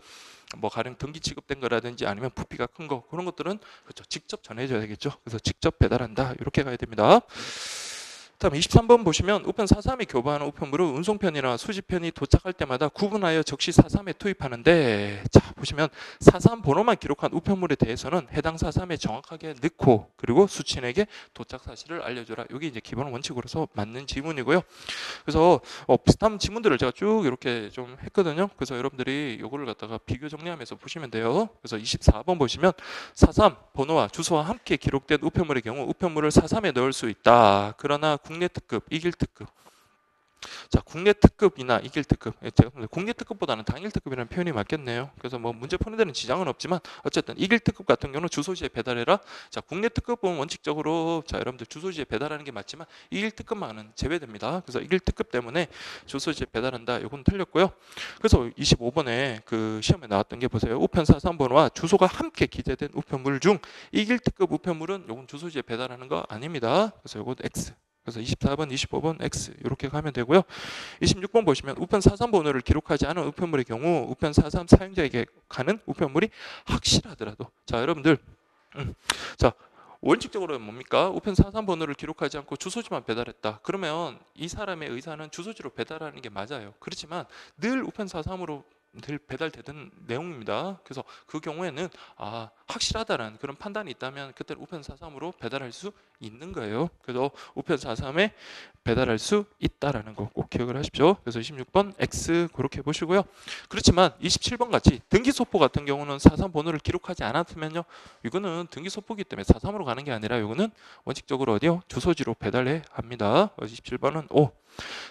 A: 뭐 가령 등기 취급된 거라든지 아니면 부피가 큰 거, 그런 것들은, 그렇죠, 직접 전해줘야 되겠죠. 그래서 직접 배달한다. 이렇게 가야 됩니다. 다음 23번 보시면 우편 4.3에 교부하는 우편물은 운송편이나 수집편이 도착할 때마다 구분하여 적시 4.3에 투입하는데, 자, 보시면 4.3 번호만 기록한 우편물에 대해서는 해당 4.3에 정확하게 넣고, 그리고 수취인에게 도착 사실을 알려줘라. 이게 이제 기본 원칙으로서 맞는 지문이고요. 그래서 비슷한 지문들을 제가 쭉 이렇게 좀 했거든요. 그래서 여러분들이 이거를 갖다가 비교 정리하면서 보시면 돼요. 그래서 24번 보시면 4.3 번호와 주소와 함께 기록된 우편물의 경우 우편물을 4.3에 넣을 수 있다. 그러나 국내 특급, 이길 특급, 자, 국내 특급이나 이길 특급, 제가 국내 특급보다는 당일 특급이라는 표현이 맞겠네요. 그래서 뭐 문제 푸는 데는 지장은 없지만, 어쨌든 이길 특급 같은 경우는 주소지에 배달해라. 자, 국내 특급은 원칙적으로, 자, 여러분들 주소지에 배달하는 게 맞지만 이길 특급만은 제외됩니다. 그래서 이길 특급 때문에 주소지에 배달한다. 이건 틀렸고요. 그래서 25번에 그 시험에 나왔던 게 보세요. 우편 4.3번호와 주소가 함께 기재된 우편물 중 이길 특급 우편물은 요건 주소지에 배달하는 거 아닙니다. 그래서 요건 X. 그래서 24번, 25번 X 이렇게 가면 되고요. 26번 보시면 우편 4.3 번호를 기록하지 않은 우편물의 경우 우편 4.3 사용자에게 가는 우편물이 확실하더라도, 자, 여러분들, 자, 원칙적으로는 뭡니까? 우편 사상 번호를 기록하지 않고 주소지만 배달했다. 그러면 이 사람의 의사는 주소지로 배달하는 게 맞아요. 그렇지만 늘 우편 사상으로 늘 배달되던 내용입니다. 그래서 그 경우에는 확실하다는 그런 판단이 있다면 그때는 우편 사삼으로 배달할 수 있는 거예요. 그래서 우편 사삼에 배달할 수 있다라는 거 꼭 기억을 하십시오. 그래서 26번 X 그렇게 보시고요. 그렇지만 27번 같이 등기소포 같은 경우는 사삼 번호를 기록하지 않았으면요, 이거는 등기소포기 때문에 사삼으로 가는 게 아니라 이거는 원칙적으로 어디요? 주소지로 배달해 합니다. 27번은 O.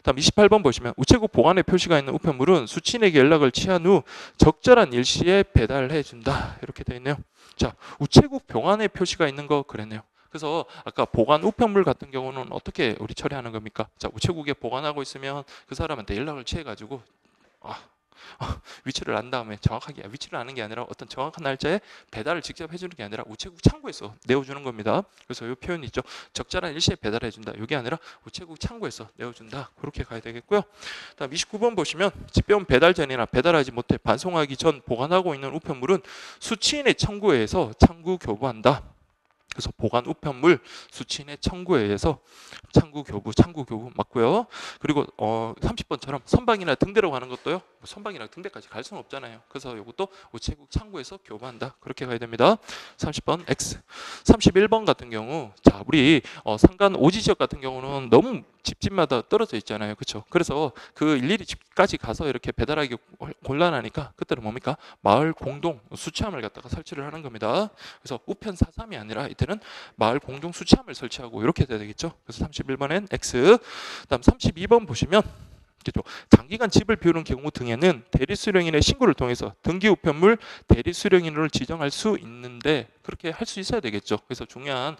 A: 다음 28번 보시면 우체국 보관에 표시가 있는 우편물은 수취인에게 연락을 취한 후 적절한 일시에 배달해 준다. 이렇게 되어 있네요. 자, 우체국 보관에 표시가 있는 거 그랬네요. 그래서 아까 보관 우편물 같은 경우는 어떻게 우리 처리하는 겁니까? 자, 우체국에 보관하고 있으면 그 사람한테 연락을 취해 가지고 위치를 안 다음에 정확하게 위치를 아는 게 아니라 어떤 정확한 날짜에 배달을 직접 해주는 게 아니라 우체국 창구에서 내어주는 겁니다. 그래서 이 표현이 있죠. 적절한 일시에 배달해준다. 이게 아니라 우체국 창구에서 내어준다. 그렇게 가야 되겠고요. 다음 29번 보시면 집배원 배달 전이나 배달하지 못해 반송하기 전 보관하고 있는 우편물은 수취인의 청구에 의해서 창구 교부한다. 그래서 보관 우편물 수취인의 청구에 의해서 창구 교부 맞고요. 그리고 30번처럼 선박이나 등대로 가는 것도요. 선박이나 등대까지 갈 수는 없잖아요. 그래서 이것도 우체국 창구에서 교부한다. 그렇게 가야 됩니다. 30번 X. 31번 같은 경우 자, 우리 산간 오지 지역 같은 경우는 너무 집집마다 떨어져 있잖아요. 그렇죠? 그래서 그 일일이 집까지 가서 이렇게 배달하기 곤란하니까 그때는 뭡니까? 마을 공동 수취함을 갖다가 설치를 하는 겁니다. 그래서 우편 사삼이 아니라 이때는 마을 공동 수취함을 설치하고 이렇게 돼야 되겠죠. 그래서 31번엔 X. 다음 32번 보시면 장기간 집을 비우는 경우 등에는 대리수령인의 신고를 통해서 등기우편물 대리수령인을 지정할 수 있는데 그렇게 할 수 있어야 되겠죠. 그래서 중요한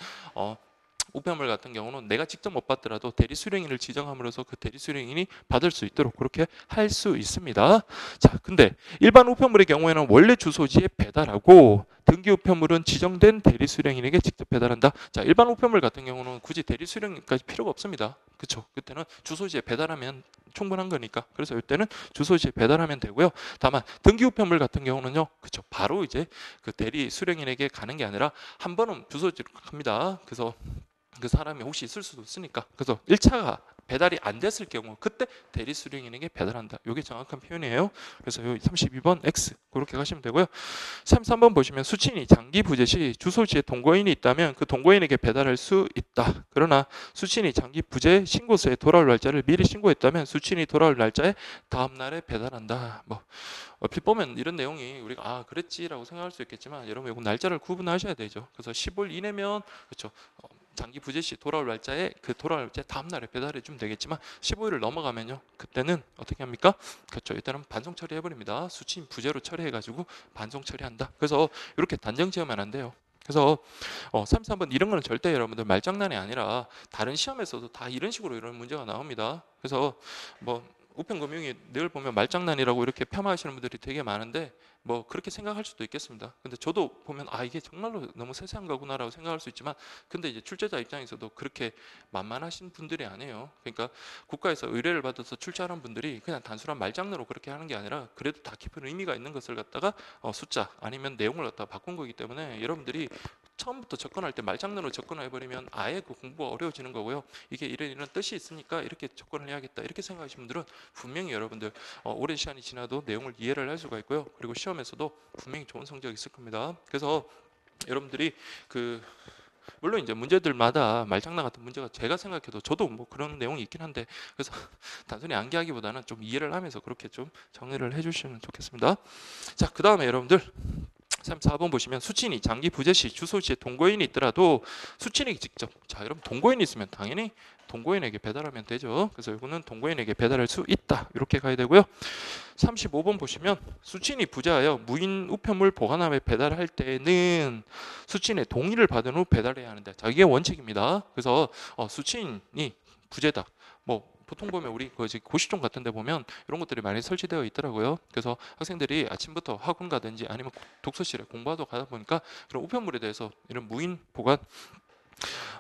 A: 우편물 같은 경우는 내가 직접 못 받더라도 대리수령인을 지정함으로써 그 대리수령인이 받을 수 있도록 그렇게 할 수 있습니다. 자, 근데 일반 우편물의 경우에는 원래 주소지에 배달하고 등기 우편물은 지정된 대리수령인에게 직접 배달한다. 자, 일반 우편물 같은 경우는 굳이 대리수령인까지 필요가 없습니다. 그렇죠? 그때는 주소지에 배달하면 충분한 거니까. 그래서 이때는 주소지에 배달하면 되고요. 다만 등기 우편물 같은 경우는요, 그렇죠? 바로 이제 그 대리수령인에게 가는 게 아니라 한 번은 주소지로 갑니다. 그래서 그 사람이 혹시 있을 수도 있으니까. 그래서 1차가 배달이 안 됐을 경우 그때 대리수령인에게 배달한다. 이게 정확한 표현이에요. 그래서 32번 X 그렇게 가시면 되고요. 33번 보시면 수취인이 장기 부재 시 주소지에 동거인이 있다면 그 동거인에게 배달할 수 있다. 그러나 수취인이 장기 부재 신고서에 돌아올 날짜를 미리 신고했다면 수취인이 돌아올 날짜에 다음 날에 배달한다. 뭐 얼핏 보면 이런 내용이 우리가 그랬지라고 생각할 수 있겠지만 여러분 이거 날짜를 구분하셔야 되죠. 그래서 15일 이내면 그렇죠. 장기 부재 시 돌아올 날짜에 그 돌아올 날짜 다음 날에 배달해 주면 되겠지만 15일을 넘어가면요. 그때는 어떻게 합니까? 그렇죠. 일단은 반송 처리해 버립니다. 수취인 부재로 처리해 가지고 반송 처리한다. 그래서 이렇게 단정 지으면 안 돼요. 그래서 33번 이런 거는 절대 여러분들 말장난이 아니라 다른 시험에서도 다 이런 식으로 이런 문제가 나옵니다. 그래서 뭐 우편금융이 늘 보면 말장난이라고 이렇게 폄하하시는 분들이 되게 많은데 뭐 그렇게 생각할 수도 있겠습니다. 근데 저도 보면 이게 정말로 너무 세세한 거구나라고 생각할 수 있지만 근데 이제 출제자 입장에서도 그렇게 만만하신 분들이 아니에요. 그러니까 국가에서 의뢰를 받아서 출제하는 분들이 그냥 단순한 말장난으로 그렇게 하는 게 아니라 그래도 다 깊은 의미가 있는 것을 갖다가 숫자 아니면 내용을 갖다가 바꾼 거기 때문에 여러분들이 처음부터 접근할 때 말장난으로 접근해 버리면 아예 그 공부가 어려워지는 거고요. 이게 이런 뜻이 있으니까 이렇게 접근을 해야겠다 이렇게 생각하시는 분들은 분명히 여러분들 오랜 시간이 지나도 내용을 이해를 할 수가 있고요. 그리고 시험에서도 분명히 좋은 성적이 있을 겁니다. 그래서 여러분들이 물론 이제 문제들마다 말장난 같은 문제가 제가 생각해도 저도 뭐 그런 내용이 있긴 한데 그래서 단순히 암기하기보다는 좀 이해를 하면서 그렇게 좀 정리를 해주시면 좋겠습니다. 자, 그 다음에 여러분들 34번 보시면 수취인이 장기 부재 시 주소지에 동거인이 있더라도 수취인에게 직접 여러분 동거인이 있으면 당연히 동거인에게 배달하면 되죠. 그래서 이거는 동거인에게 배달할 수 있다. 이렇게 가야 되고요. 35번 보시면 수취인이 부재하여 무인 우편물 보관함에 배달할 때는 수취인의 동의를 받은 후 배달해야 하는데 이게 원칙입니다. 그래서 수취인이 부재다. 뭐 보통 보면 우리 고시종 같은 데 보면 이런 것들이 많이 설치되어 있더라고요. 그래서 학생들이 아침부터 학원 가든지 아니면 독서실에 공부하러 가다 보니까 그런 우편물에 대해서 이런 무인 보관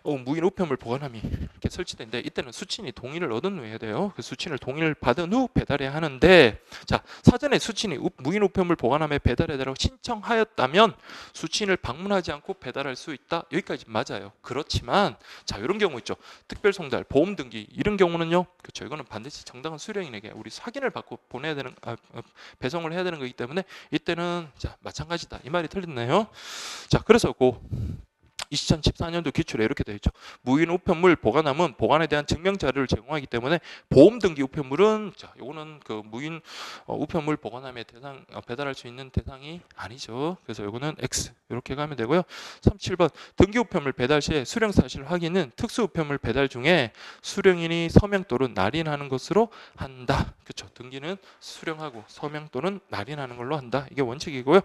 A: 무인 우편물 보관함이 이렇게 설치된데 이때는 수취인이 동의를 얻은 후에 해야 돼요. 그 수취인을 동의를 받은 후 배달해야 하는데 자 사전에 수취인이 무인 우편물 보관함에 배달해달라고 신청하였다면 수취인을 방문하지 않고 배달할 수 있다. 여기까지 맞아요. 그렇지만 자 이런 경우 있죠. 특별 송달, 보험 등기 이런 경우는요. 그렇죠. 이거는 반드시 정당한 수령인에게 우리 확인을 받고 보내야 되는 배송을 해야 되는 거기 때문에 이때는 자 마찬가지다. 이 말이 틀렸네요. 자 그래서 2014년도 기출에 이렇게 되어 있죠. 무인 우편물 보관함은 보관에 대한 증명 자료를 제공하기 때문에 보험 등기 우편물은 자, 요거는 그 무인 우편물 보관함의 대상 배달할 수 있는 대상이 아니죠. 그래서 요거는 X 이렇게 가면 되고요. 37번 등기 우편물 배달 시에 수령 사실 확인은 특수 우편물 배달 중에 수령인이 서명 또는 날인하는 것으로 한다. 그렇죠. 등기는 수령하고 서명 또는 날인하는 걸로 한다. 이게 원칙이고요.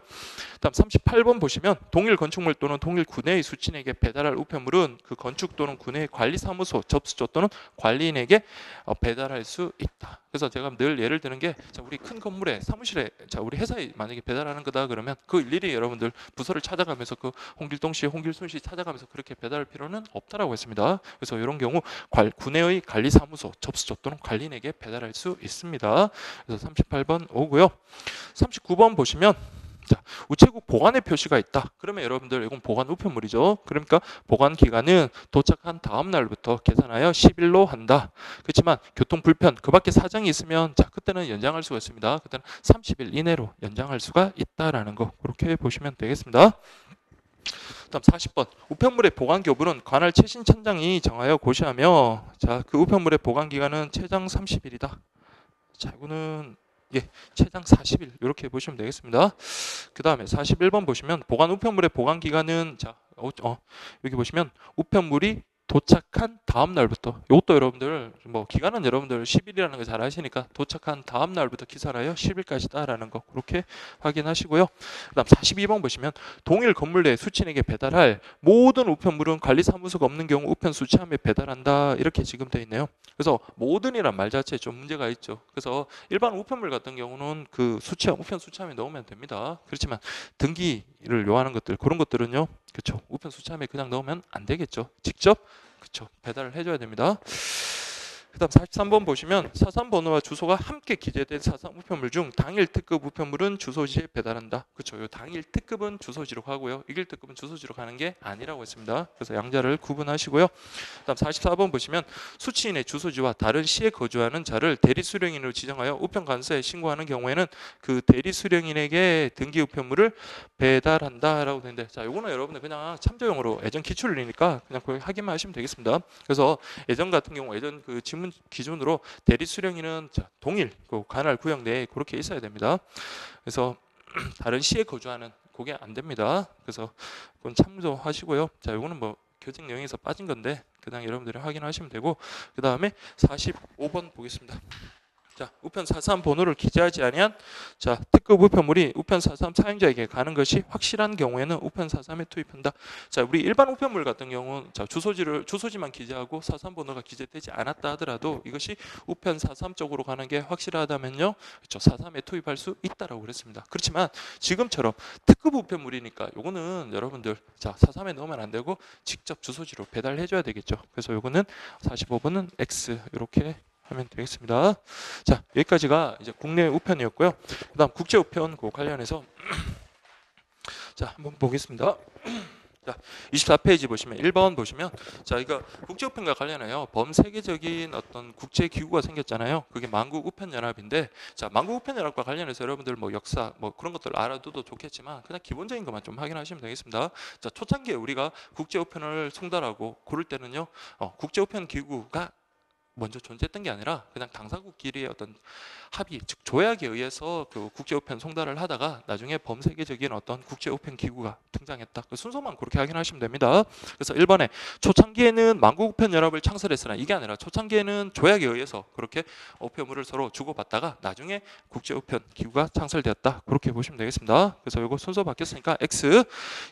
A: 다음 38번 보시면 동일 건축물 또는 동일 구내의 수취인에게 배달할 우편물은 그 건축 또는 구내의 관리사무소, 접수처 또는 관리인에게 배달할 수 있다. 그래서 제가 늘 예를 드는 게 자, 우리 큰 건물에 사무실에 자, 우리 회사에 만약에 배달하는 거다 그러면 그 일일이 여러분들 부서를 찾아가면서 그 홍길동 씨, 홍길순 씨 찾아가면서 그렇게 배달할 필요는 없다라고 했습니다. 그래서 이런 경우 구내의 관리사무소, 접수처 또는 관리인에게 배달할 수 있습니다. 그래서 38번 오고요. 39번 보시면 자, 우체국 보관의 표시가 있다. 그러면 여러분들 이건 보관 우편물이죠. 그러니까 보관 기간은 도착한 다음 날부터 계산하여 10일로 한다. 그렇지만 교통 불편, 그 밖에 사정이 있으면 자, 그때는 연장할 수가 있습니다. 그때는 30일 이내로 연장할 수가 있다라는 거 그렇게 보시면 되겠습니다. 다음 40번 우편물의 보관 교부는 관할 최신 천장이 정하여 고시하며 자, 그 우편물의 보관 기간은 최장 30일이다. 자, 이거는 최장 40일 이렇게 보시면 되겠습니다. 그 다음에 41번 보시면 보관 우편물의 보관 기간은 자 여기 보시면 우편물이 도착한 다음 날부터 이것도 여러분들 뭐 기간은 여러분들 10일이라는 거 잘 아시니까 도착한 다음 날부터 기산하여 10일까지다라는 거 그렇게 확인하시고요. 그다음 42번 보시면 동일 건물 내 수취인에게 배달할 모든 우편물은 관리사무소가 없는 경우 우편 수취함에 배달한다 이렇게 지금 되어 있네요. 그래서 모든이란 말 자체에 좀 문제가 있죠. 그래서 일반 우편물 같은 경우는 그 수취함 우편 수취함에 넣으면 됩니다. 그렇지만 등기를 요하는 것들 그런 것들은요. 그렇죠. 우편 수취함에 그냥 넣으면 안 되겠죠. 직접 그렇죠. 배달을 해줘야 됩니다. 그다음 43번 보시면 사상 번호와 주소가 함께 기재된 사상 우편물 중 당일 특급 우편물은 주소지에 배달한다. 그렇죠. 요 당일 특급은 주소지로 가고요. 이길 특급은 주소지로 가는 게 아니라고 했습니다. 그래서 양자를 구분하시고요. 그다음 44번 보시면 수취인의 주소지와 다른 시에 거주하는 자를 대리 수령인으로 지정하여 우편 관서에 신고하는 경우에는 그 대리 수령인에게 등기 우편물을 배달한다라고 되는데 자, 요거는 여러분들 그냥 참조용으로 예전 기출이니까 그냥 거기 확인만 하시면 되겠습니다. 그래서 예전 같은 경우 예전 그 지문 기준으로 대리 수령인은 자, 동일 그 관할 구역 내에 그렇게 있어야 됩니다. 그래서 다른 시에 거주하는 그게 안 됩니다. 그래서 그건 참조하시고요. 자, 이거는 뭐 교직 내용에서 빠진 건데 그냥 여러분들이 확인하시면 되고 그 다음에 45번 보겠습니다. 자, 우편 43 번호를 기재하지 아니한 자, 특급 우편물이 우편 43 사용자에게 가는 것이 확실한 경우에는 우편 43에 투입한다. 자, 우리 일반 우편물 같은 경우는 자, 주소지만 기재하고 43 번호가 기재되지 않았다 하더라도 이것이 우편 43 쪽으로 가는 게 확실하다면요. 그렇죠. 43에 투입할 수 있다라고 그랬습니다. 그렇지만 지금처럼 특급 우편물이니까 요거는 여러분들 자, 43에 넣으면 안 되고 직접 주소지로 배달해 줘야 되겠죠. 그래서 요거는 45번은 X 이렇게 하면 되겠습니다. 자, 여기까지가 이제 국내 우편이었고요. 그다음 국제 우편 그 관련해서 자, 한번 보겠습니다. 자, 24페이지 보시면 1번 보시면 자, 이거 국제 우편과 관련해요. 범세계적인 어떤 국제 기구가 생겼잖아요. 그게 만국 우편 연합인데 자, 만국 우편 연합과 관련해서 여러분들 뭐 역사 뭐 그런 것들 알아둬도 좋겠지만 그냥 기본적인 것만 좀 확인하시면 되겠습니다. 자, 초창기에 우리가 국제 우편을 송달하고 고를 때는요. 국제 우편 기구가 먼저 존재했던 게 아니라 그냥 당사국끼리의 어떤 합의, 즉 조약에 의해서 그 국제우편 송달을 하다가 나중에 범세계적인 어떤 국제우편 기구가 등장했다. 그 순서만 그렇게 확인하시면 됩니다. 그래서 1번에 초창기에는 만국우편연합을 창설했으나 이게 아니라 초창기에는 조약에 의해서 그렇게 우편물을 서로 주고받다가 나중에 국제우편 기구가 창설되었다. 그렇게 보시면 되겠습니다. 그래서 이거 순서 바뀌었으니까 X.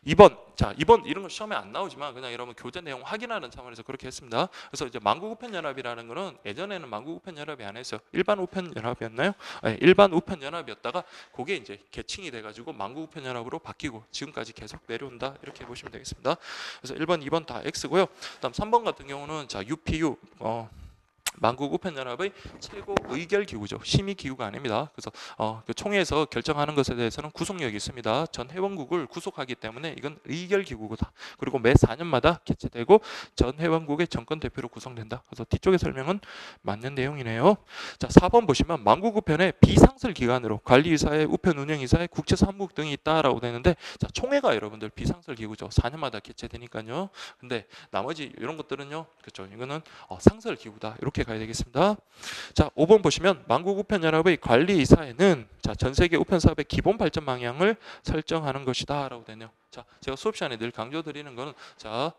A: 2번. 자, 2번 이런 거 시험에 안 나오지만 그냥 여러분 교재 내용 확인하는 차원에서 그렇게 했습니다. 그래서 이제 만국우편연합이라는 거는 거는 예전에는 만국우편연합이 아니었어요. 일반 우편연합이었나요? 네, 일반 우편연합이었다가 그게 이제 개칭이 돼가지고 만국우편연합으로 바뀌고 지금까지 계속 내려온다 이렇게 보시면 되겠습니다. 그래서 1번, 2번 다 X고요. 그다음 3번 같은 경우는 자 UPU 만국우편연합의 최고 의결 기구죠. 심의 기구가 아닙니다. 그래서 그 총회에서 결정하는 것에 대해서는 구속력이 있습니다. 전 회원국을 구속하기 때문에 이건 의결 기구다. 그리고 매 4년마다 개최되고 전 회원국의 정권 대표로 구성된다. 그래서 뒤쪽의 설명은 맞는 내용이네요. 자, 4번 보시면 만국우편의 비상설 기관으로 관리이사회, 우편 운영이사회, 국제사무국 등이 있다라고 되는데 자, 총회가 여러분들 비상설 기구죠. 4년마다 개최되니까요. 근데 나머지 이런 것들은요. 그렇죠. 이거는 상설 기구다. 이렇게 가야 되겠습니다. 자, 5번 보시면 만국우편연합의 관리이사회는 자, 전 세계 우편 사업의 기본 발전 방향을 설정하는 것이다라고 되네요. 자, 제가 수업 시간에 늘 강조드리는 거는 자,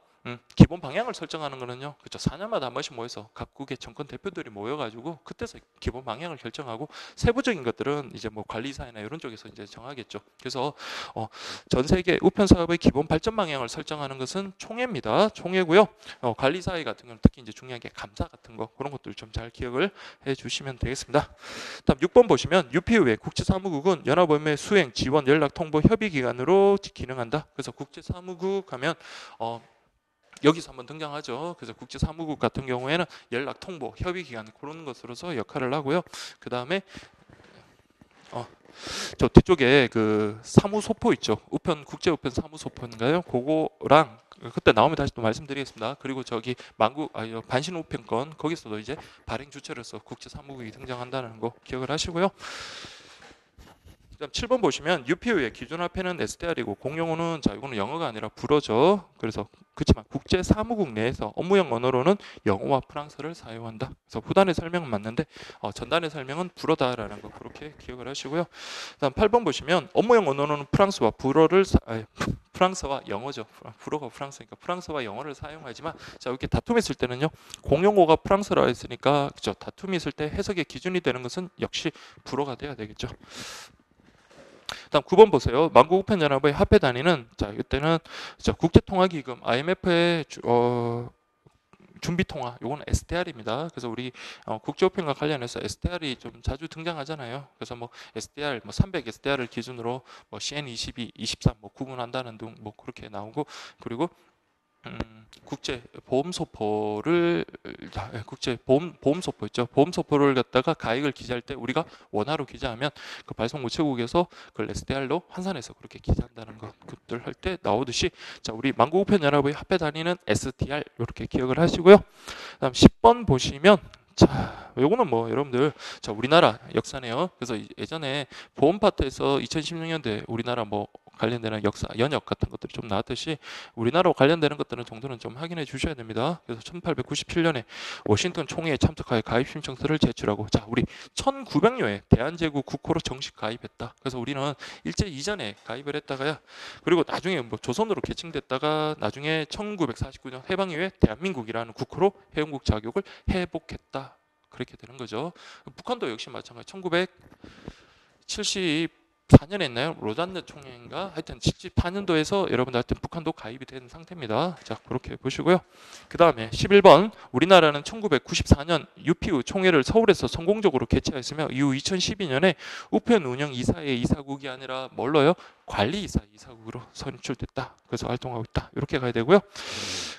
A: 기본 방향을 설정하는 거는요. 그렇죠. 4년마다 한 번씩 모여서 각국의 정권 대표들이 모여가지고 그때서 기본 방향을 결정하고 세부적인 것들은 이제 뭐 관리사회나 이런 쪽에서 이제 정하겠죠. 그래서 전 세계 우편 사업의 기본 발전 방향을 설정하는 것은 총회입니다. 총회고요. 관리사회 같은 경우는 특히 이제 중요한 게 감사 같은 거 그런 것들 좀 잘 기억을 해주시면 되겠습니다. 다음 6번 보시면 UPU의 국제사무국은 연합원의 수행, 지원, 연락, 통보, 협의 기관으로 기능한다. 그래서 국제사무국 하면 여기서 한번 등장하죠. 그래서 국제사무국 같은 경우에는 연락, 통보, 협의 기관 그런 것으로서 역할을 하고요. 그 다음에 저 뒤쪽에 그 사무소포 있죠. 국제우편 사무소포인가요? 그거랑 그때 나오면 다시 또 말씀드리겠습니다. 그리고 저기 반신우편권 거기서도 이제 발행 주체로서 국제사무국이 등장한다는 거 기억을 하시고요. 그다음 7번 보시면 UPU의 기존 화폐는 SDR이고 공용어는 자 이거는 영어가 아니라 불어죠. 그래서 그렇지만 국제 사무국 내에서 업무용 언어로는 영어와 프랑스를 사용한다. 그래서 후단의 설명은 맞는데 전단의 설명은 불어다라는 거 그렇게 기억을 하시고요. 그다음 8번 보시면 업무용 언어로는 프랑스와 프랑스와 영어죠. 불어가 프랑스니까 프랑스와 영어를 사용하지만 자 이렇게 다툼이 있을 때는요. 공용어가 프랑스라 했으니까 그죠. 다툼이 있을 때 해석의 기준이 되는 것은 역시 불어가 돼야 되겠죠. 다음 9번 보세요. 만국우편연합의 화폐 단위는 자 이때는 국제통화기금 IMF의 준비통화 요거는 SDR입니다. 그래서 우리 국제우편과 관련해서 SDR이 좀 자주 등장하잖아요. 그래서 뭐 SDR 300 SDR을 기준으로 뭐 CN22, 23 뭐 구분한다는 등 뭐 그렇게 나오고 그리고 국제 보험소포를 보험소포 있죠. 보험소포를 갖다가 가액을 기재할 때 우리가 원화로 기재하면 그 발송 우체국에서 그걸 SDR로 환산해서 그렇게 기재한다는 것들 할 때 나오듯이 자 우리 만국우편연합의 화폐 단위는 SDR 이렇게 기억을 하시고요. 그다음 10번 보시면 자, 요거는 뭐 여러분들 자 우리나라 역사네요. 그래서 예전에 보험 파트에서 2016년도에 우리나라 뭐 관련되는 역사 연역 같은 것들이 좀 나왔듯이 우리나라와 관련되는 것들은 정도는 좀 확인해 주셔야 됩니다. 그래서 1897년에 워싱턴 총회에 참석하여 가입 신청서를 제출하고 자 우리 1900년에 대한제국 국호로 정식 가입했다. 그래서 우리는 일제 이전에 가입을 했다가야 그리고 나중에 뭐 조선으로 개칭됐다가 나중에 1949년 해방 이후에 대한민국이라는 국호로 회원국 자격을 회복했다. 그렇게 되는 거죠. 북한도 역시 마찬가지 1974년에 했나요? 로잔느 총회인가? 하여튼 74년도에서 여러분들한테 북한도 가입이 된 상태입니다. 자, 그렇게 보시고요. 그 다음에 11번 우리나라는 1994년 UPU 총회를 서울에서 성공적으로 개최했으며 이후 2012년에 우편 운영 이사회 이사국이 아니라 뭘로요? 관리이사 이사국으로 선출됐다. 그래서 활동하고 있다. 이렇게 가야 되고요.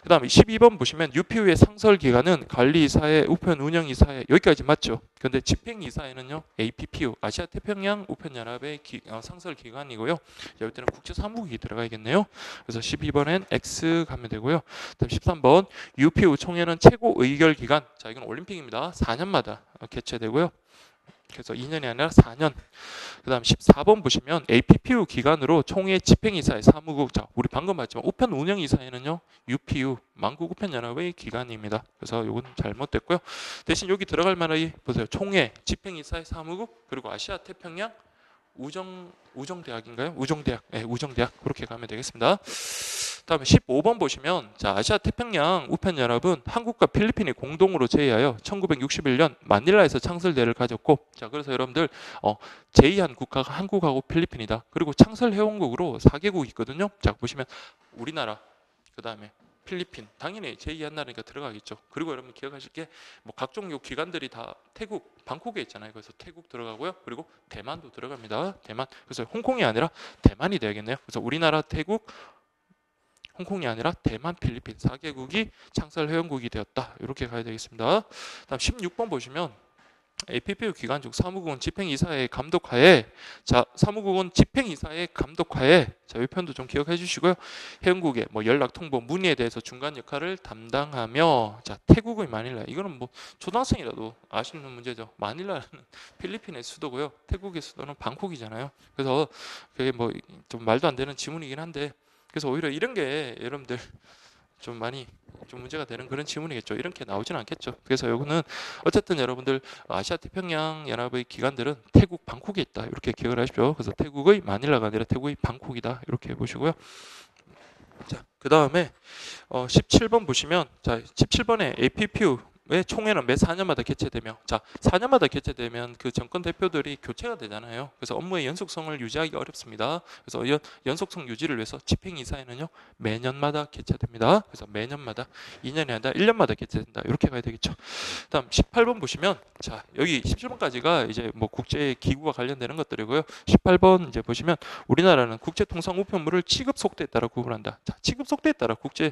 A: 그 다음에 12번 보시면 UPU의 상설기관은 관리이사회, 우편 운영이사회 여기까지 맞죠? 근데 집행이사회는요. APPU, 아시아태평양 우편연합의 상설기관이고요. 여기 때는 국제사무국이 들어가야겠네요. 그래서 12번엔 X 가면 되고요. 그다음 13번 UPU 총회는 최고 의결기관. 자 이건 올림픽입니다. 4년마다 개최되고요. 그래서 2년이 아니라 4년. 그 다음 14번 보시면 APPU 기관으로 총회 집행이사회 사무국. 자, 우리 방금 봤지만 우편 운영이사회는요. UPU, 만국우편연합의 기관입니다. 그래서 이건 잘못됐고요. 대신 여기 들어갈 만한 보세요. 총회, 집행이사회 사무국, 그리고 아시아태평양 우정대학인가요? 우정대학. 네, 우정대학. 그렇게 가면 되겠습니다. 다음에 15번 보시면 자 아시아태평양 우편연합은 한국과 필리핀이 공동으로 제의하여 1961년 마닐라에서 창설대를 가졌고 자 그래서 여러분들 제의한 국가가 한국하고 필리핀이다. 그리고 창설 회원국으로 4개국이 있거든요. 자 보시면 우리나라 그 다음에 필리핀 당연히 제2한나라니까 들어가겠죠. 그리고 여러분 기억하실 게 뭐 각종 요 기관들이 다 태국 방콕에 있잖아요. 그래서 태국 들어가고요. 그리고 대만도 들어갑니다. 대만. 그래서 홍콩이 아니라 대만이 돼야겠네요. 그래서 우리나라, 태국, 홍콩이 아니라 대만, 필리핀 4개국이 창설 회원국이 되었다. 이렇게 가야 되겠습니다. 다음 16번 보시면 APPU 기관 중 사무국은 집행이사의 감독하에, 자 사무국은 집행이사의 감독하에, 자 이 편도 좀 기억해 주시고요. 회원국의 뭐 연락, 통보, 문의에 대해서 중간 역할을 담당하며, 자 태국의 마닐라, 이거는 뭐 초등학생이라도 아시는 문제죠. 마닐라는 필리핀의 수도고요. 태국의 수도는 방콕이잖아요. 그래서 그게 뭐 좀 말도 안 되는 지문이긴 한데, 그래서 오히려 이런 게 여러분들 좀 많이 좀 문제가 되는 그런 지문이겠죠. 이렇게 나오지는 않겠죠. 그래서 이거는 어쨌든 여러분들 아시아 태평양 연합의 기관들은 태국 방콕에 있다. 이렇게 기억을 하십시오. 그래서 태국의 마닐라가 아니라 태국의 방콕이다. 이렇게 보시고요. 자, 그다음에 17번 보시면, 자 17번에 APPU 의 총회는 매 4년마다 개최되며, 자 4년마다 개최되면 그 정권 대표들이 교체가 되잖아요. 그래서 업무의 연속성을 유지하기 어렵습니다. 그래서 연속성 유지를 위해서 집행이사회는요 매년마다 개최됩니다. 그래서 매년마다 2년이 아니라 1년마다 개최된다. 이렇게 가야 되겠죠. 다음 18번 보시면, 자 여기 17번까지가 이제 뭐 국제 기구와 관련되는 것들이고요. 18번 이제 보시면 우리나라는 국제 통상 우편물을 취급 속도에 따라 구분한다. 자 취급 속도에 따라 국제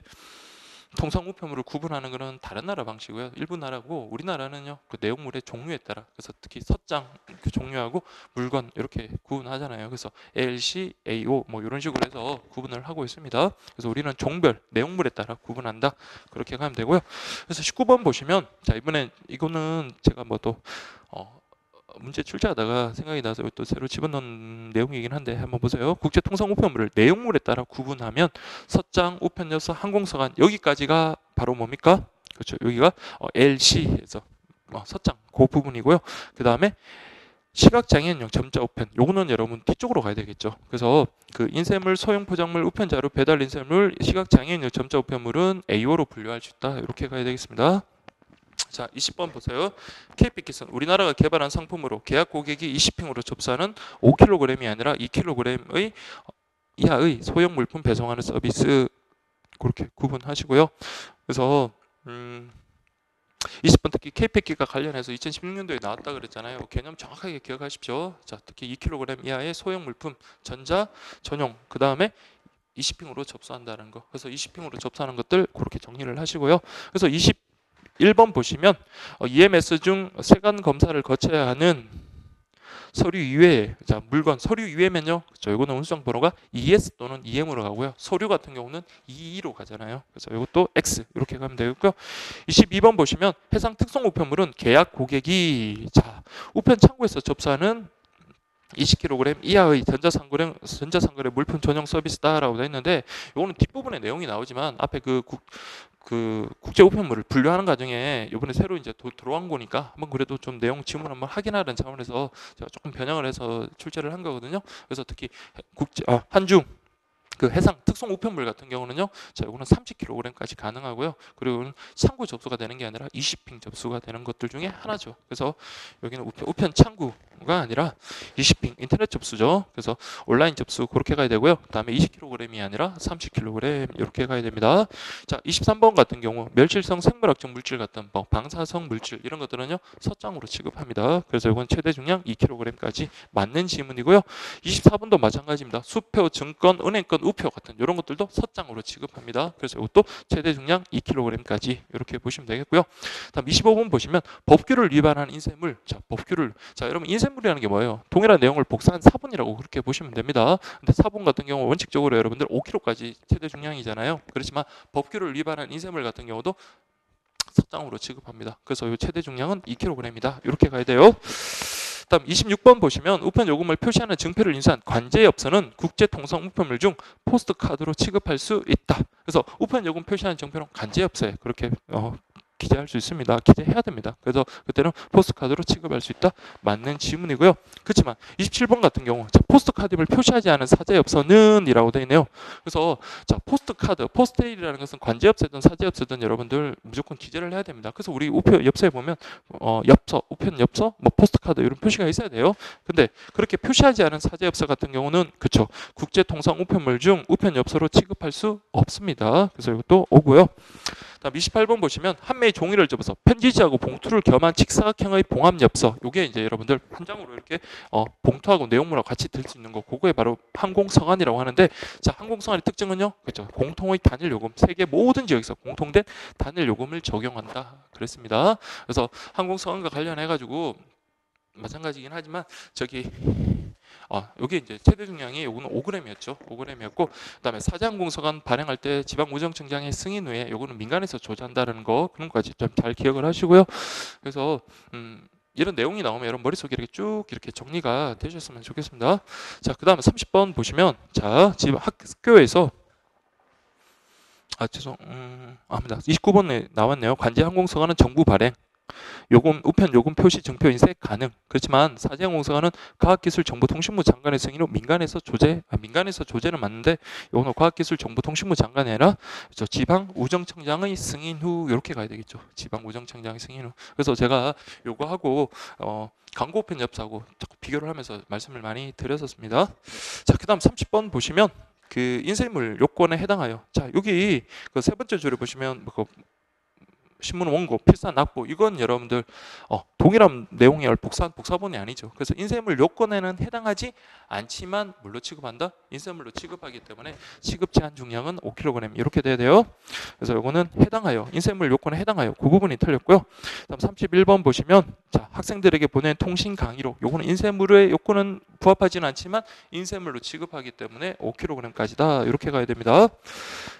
A: 통상 우편물을 구분하는 것은 다른 나라 방식이고요. 일부 나라고, 우리나라는요 그 내용물의 종류에 따라, 그래서 특히 섰장 그 종류하고 물건 이렇게 구분하잖아요. 그래서 ALC, AO 뭐 이런 식으로 해서 구분을 하고 있습니다. 그래서 우리는 종별 내용물에 따라 구분한다. 그렇게 가면 되고요. 그래서 19번 보시면, 자 이번엔 이거는 제가 뭐 또 문제 출제하다가 생각이 나서 또 새로 집어넣은 내용이긴 한데 한번 보세요. 국제 통상 우편물을 내용물에 따라 구분하면 섰장, 우편여서, 항공서간, 여기까지가 바로 뭡니까? 그렇죠. 여기가 LC에서 섰장 그 부분이고요. 그 다음에 시각장애인용 점자 우편, 요거는 여러분 뒤쪽으로 가야 되겠죠. 그래서 그 인쇄물, 소형 포장물, 우편자료, 배달 인쇄물, 시각장애인용 점자 우편물은 AO로 분류할 수 있다. 이렇게 가야 되겠습니다. 자 20번 보세요. KPK는 우리나라가 개발한 상품으로 계약 고객이 20핑으로 접수하는 5kg이 아니라 2kg의 이하의 소형 물품 배송하는 서비스, 그렇게 구분하시고요. 그래서 20번 특히 KPK가 관련해서 2016년도에 나왔다 그랬잖아요. 개념 정확하게 기억하십시오. 자 특히 2kg 이하의 소형 물품 전자 전용, 그 다음에 20핑으로 접수한다는 거. 그래서 20핑으로 접수하는 것들 그렇게 정리를 하시고요. 그래서 1번 보시면 EMS 중 세관 검사를 거쳐야 하는 서류 이외에, 자 물건 서류 이외면요, 그렇죠. 이거는 운수장 번호가 ES 또는 EM으로 가고요. 서류 같은 경우는 EE로 가잖아요. 그래서 이것도 X 이렇게 가면 되고요. 22번 보시면 해상 특송 우편물은 계약 고객이, 자 우편 창구에서 접수하는 20kg 이하의 전자상거래 물품 전용 서비스다라고 되어 있는데, 이거는 뒷부분에 내용이 나오지만 앞에 그 국제 우편물을 분류하는 과정에 이번에 새로 이제 들어온 거니까 한번 그래도 좀 내용 지문 한번 확인하는 차원에서 제가 조금 변형을 해서 출제를 한 거거든요. 그래서 특히 한중 그 해상 특송 우편물 같은 경우는요, 자 이거는 30kg까지 가능하고요. 그리고 창구 접수가 되는 게 아니라 20핑 접수가 되는 것들 중에 하나죠. 그래서 여기는 우편 창구가 아니라 20핑 인터넷 접수죠. 그래서 온라인 접수 그렇게 가야 되고요. 그다음에 20kg이 아니라 30kg 이렇게 가야 됩니다. 자 23번 같은 경우 멸실성 생물학적 물질 같은 뭐 방사성 물질 이런 것들은요 섰장으로 취급합니다. 그래서 이건 최대 중량 2kg까지 맞는 지문이고요. 24번도 마찬가지입니다. 수표, 증권, 은행권, 우표 같은 이런 것들도 섰장으로 취급합니다. 그래서 이것도 최대 중량 2kg까지 이렇게 보시면 되겠고요. 다음 25번 보시면 법규를 위반한 인쇄물. 자 법규를, 자 여러분 인쇄물이라는 게 뭐예요? 동일한 내용을 복사한 사본이라고 그렇게 보시면 됩니다. 근데 사본 같은 경우 원칙적으로 여러분들 5kg까지 최대 중량이잖아요. 그렇지만 법규를 위반한 인쇄물 같은 경우도 섰장으로 취급합니다. 그래서 이 최대 중량은 2kg이다. 이렇게 가야 돼요. 다음 26번 보시면 우편 요금을 표시하는 증표를 인쇄한 관제엽서는 국제 통상 우편물 중 포스트 카드로 취급할 수 있다. 그래서 우편 요금 표시하는 증표는 관제엽서에 그렇게 기재할 수 있습니다. 기재해야 됩니다. 그래서 그때는 포스트카드로 취급할 수 있다. 맞는 지문이고요. 그렇지만 27번 같은 경우 자, 포스트카드를 표시하지 않은 사제엽서는 이라고 되어 있네요. 그래서 자, 포스트카드, 포스테일이라는 것은 관제엽서든 사제엽서든 여러분들 무조건 기재를 해야 됩니다. 그래서 우리 우표 엽서에 보면 엽서, 우편 엽서, 뭐 포스트카드 이런 표시가 있어야 돼요. 근데 그렇게 표시하지 않은 사제엽서 같은 경우는 그쵸, 국제통상 우편물 중 우편 엽서로 취급할 수 없습니다. 그래서 이것도 오고요. 다음 28번 보시면 한 매의 종이를 접어서 편지지하고 봉투를 겸한 직사각형의 봉합 엽서. 이게 이제 여러분들 한 장으로 이렇게 봉투하고 내용물하고 같이 들 수 있는 거. 그거에 바로 항공서간이라고 하는데, 자, 항공서간의 특징은요, 그렇죠, 공통의 단일 요금, 세계 모든 지역에서 공통된 단일 요금을 적용한다 그랬습니다. 그래서 항공서간과 관련해 가지고 마찬가지긴 하지만 저기 여기 이제 최대 중량이 요거는 5g이었죠. 5g이었고, 그다음에 사제항공서간 발행할 때 지방우정청장의 승인 후에 요거는 민간에서 조사한다는 거, 그런 거까지 좀 잘 기억을 하시고요. 그래서 이런 내용이 나오면 여러분 머릿속에 이렇게 쭉 이렇게 정리가 되셨으면 좋겠습니다. 자, 그다음에 30번 보시면 자, 지금 학교에서 아닙니다. 29번에 나왔네요. 관제항공서간은 정부 발행, 요금, 우편 요금 표시 증표 인쇄 가능. 그렇지만 사제항공서간은 과학기술정보통신부 장관의 승인 후 민간에서 조제는 맞는데, 요거는 과학기술정보통신부 장관이 아니라 지방우정청장의 승인 후 이렇게 가야 되겠죠. 지방우정청장의 승인 후. 그래서 제가 요거하고 광고 우편 엽서하고 자꾸 비교를 하면서 말씀을 많이 드렸었습니다. 자, 그다음 30번 보시면 그 인쇄물 요건에 해당하여, 자, 여기 그 세 번째 줄에 보시면 그 신문 원고, 필사 납부, 이건 여러분들 동일한 내용의 복사본이 아니죠. 그래서 인쇄물 요건에는 해당하지 않지만 물로 취급한다. 인쇄물로 취급하기 때문에 취급 제한 중량은 5kg 이렇게 돼야 돼요. 그래서 요거는 해당하여, 인쇄물 요건에 해당하여, 그 부분이 틀렸고요. 다음 31번 보시면 자, 학생들에게 보낸 통신 강의록, 요거는 인쇄물의 요건은 부합하지는 않지만 인쇄물로 취급하기 때문에 5kg까지다 이렇게 가야 됩니다.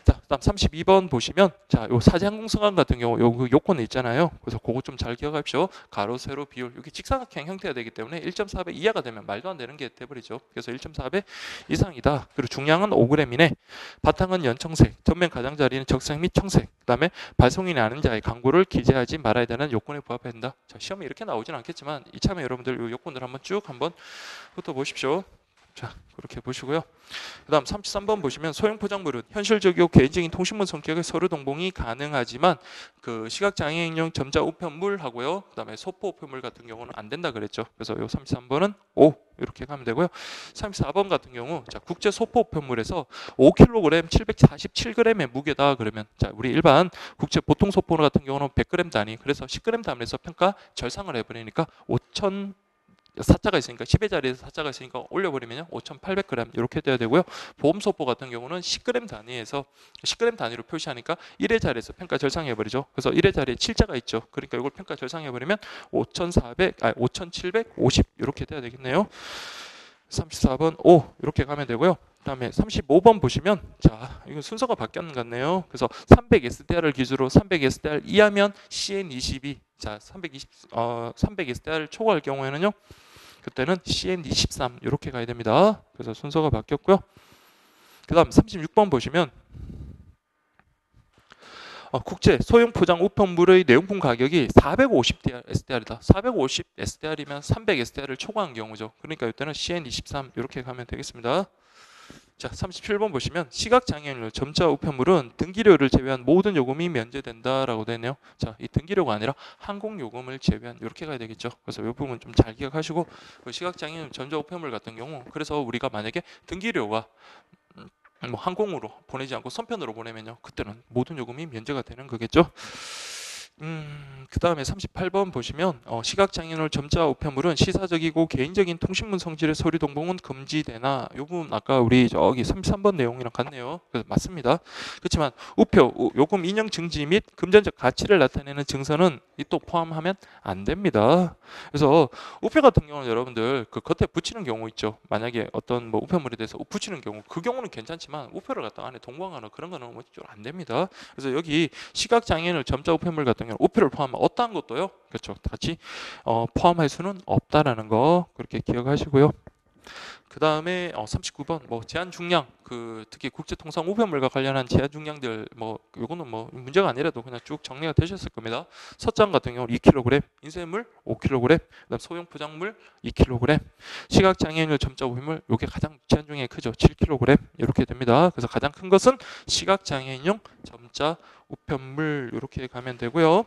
A: 자, 다음 32번 보시면 자, 요 사제항공서간 같은 경우 요 요건에 있잖아요. 그래서 그거 좀 잘 기억하십시오. 가로, 세로, 비율, 여기 직사각형 형태가 되기 때문에 1.4배 이하가 되면 말도 안 되는 게 돼버리죠. 그래서 1.4배 이상이다. 그리고 중량은 5g이네. 바탕은 연청색, 전면 가장자리는 적색 및 청색. 그다음에 발송인이 아는 자의 광고를 기재하지 말아야 되는 요건에 부합해야 된다. 자, 시험에 이렇게 나오진 않겠지만 이참에 여러분들 요 요건들 한번 쭉 한번 훑어보십시오. 자, 그렇게 보시고요. 그 다음 33번 보시면 소형 포장물은 현실적이고 개인적인 통신물 성격의 서류 동봉이 가능하지만 그 시각장애인용 점자 우편물 하고요, 그 다음에 소포 우편물 같은 경우는 안 된다 그랬죠. 그래서 요 33번은 O 이렇게 가면 되고요. 34번 같은 경우 자, 국제 소포 우편물에서 5kg 747g의 무게다 그러면, 자, 우리 일반 국제 보통 소포 같은 경우는 100g 단위, 그래서 10g 단위에서 평가 절상을 해버리니까 5,000 사자가 있으니까 10의 자리에서 사자가 있으니까 올려버리면 5,800g 이렇게 돼야 되고요. 보험소포 같은 경우는 10g 단위에서 10g 단위로 표시하니까 1의 자리에서 평가 절상해버리죠. 그래서 1의 자리에 7자가 있죠. 그러니까 이걸 평가 절상해버리면 5,750 이렇게 돼야 되겠네요. 34번 O 이렇게 가면 되고요. 그다음에 35번 보시면 자, 이거 순서가 바뀌었는 것 같네요. 그래서 300SDR을 기준으로 300SDR 이하면 CN22, 자, 300SDR 초과할 경우에는요, 그때는 CN23 이렇게 가야 됩니다. 그래서 순서가 바뀌었고요. 그 다음 36번 보시면 국제 소형 포장 우편물의 내용품 가격이 450SDR이다. 450SDR이면 300SDR을 초과한 경우죠. 그러니까 이때는 CN23 이렇게 가면 되겠습니다. 자, 37번 보시면 시각장애인용 점자 우편물은 등기료를 제외한 모든 요금이 면제된다라고 되네요. 자, 이 등기료가 아니라 항공요금을 제외한 이렇게 가야 되겠죠. 그래서 이 부분 좀 잘 기억하시고, 그 시각장애인 점자 우편물 같은 경우, 그래서 우리가 만약에 등기료가 뭐 항공으로 보내지 않고 선편으로 보내면요, 그때는 모든 요금이 면제가 되는 거겠죠. 그 다음에 38번 보시면 시각장애인용 점자 우편물은 시사적이고 개인적인 통신문 성질의 서류 동봉은 금지되나, 이 부분 아까 우리 저기 33번 내용이랑 같네요. 그래서 맞습니다. 그렇지만 우표, 요금 인형 증지 및 금전적 가치를 나타내는 증서는 또 포함하면 안 됩니다. 그래서 우표 같은 경우는 여러분들 그 겉에 붙이는 경우 있죠. 만약에 어떤 뭐 우편물에 대해서 붙이는 경우, 그 경우는 괜찮지만 우표를 갖다 안에 동봉하는 그런 거는 뭐 안 됩니다. 그래서 여기 시각장애인을 점자 우편물 같은 경우는 우표를 포함한 어떠한 것도요, 그렇죠, 같이 포함할 수는 없다라는 거 그렇게 기억하시고요. 그 다음에 39번 뭐 제한 중량, 특히 국제통상 우편물과 관련한 제한 중량들 뭐 요거는 뭐 문제가 아니라도 그냥 쭉 정리가 되셨을 겁니다. 솥장 같은 경우 2kg, 인쇄물 5kg, 그다음 소형 포장물 2kg, 시각장애인용 점자 우편물 요게 가장 제한 중량이 크죠. 7kg 이렇게 됩니다. 그래서 가장 큰 것은 시각장애인용 점자 우편물 이렇게 가면 되고요.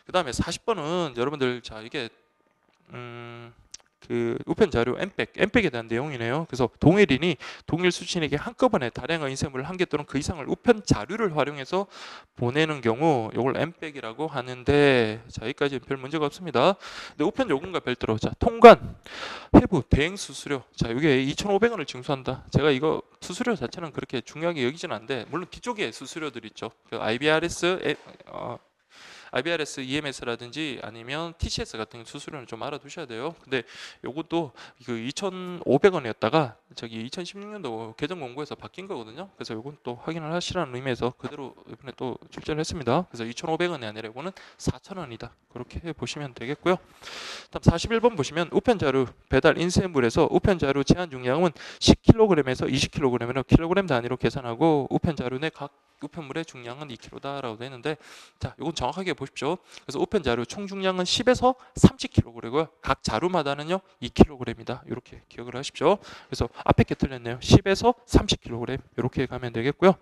A: 그 다음에 40번은 여러분들 자 이게 우편 자료 엠팩에 대한 내용이네요. 그래서 동일인이 동일 수신에게 한꺼번에 다량의 인쇄물을 한 개 또는 그 이상을 우편 자료를 활용해서 보내는 경우 이걸 엠팩이라고 하는데 자 여기까지 별 문제가 없습니다. 근데 우편 요금과 별도로 자 통관, 해부, 대행 수수료 자 이게 2,500원을 징수한다. 제가 이거 수수료 자체는 그렇게 중요하게 여기진 않는데 물론 뒤쪽에 수수료들 있죠. IBRS, EMS라든지 아니면 TCS 같은 수수료는 좀 알아두셔야 돼요. 근데 요것도 2,500원이었다가 저기 2016년도 개정 공고에서 바뀐 거거든요. 그래서 요건 또 확인을 하시라는 의미에서 그대로 이번에 또 출제를 했습니다. 그래서 2,500원이 아니라 요거는 4,000원이다. 그렇게 보시면 되겠고요. 다음 41번 보시면 우편자료 배달 인쇄물에서 우편자료 제한 중량은 10kg에서 20kg으로 킬로그램 단위로 계산하고 우편자료 내 각 우편물의 중량은 2kg다라고 되어 있는데 자, 이건 정확하게 보십시오. 그래서 우편 자료 총 중량은 10에서 30kg고요. 각 자료마다는요 2kg이다. 이렇게 기억을 하십시오. 그래서 앞에 게 틀렸네요. 10에서 30kg 이렇게 가면 되겠고요.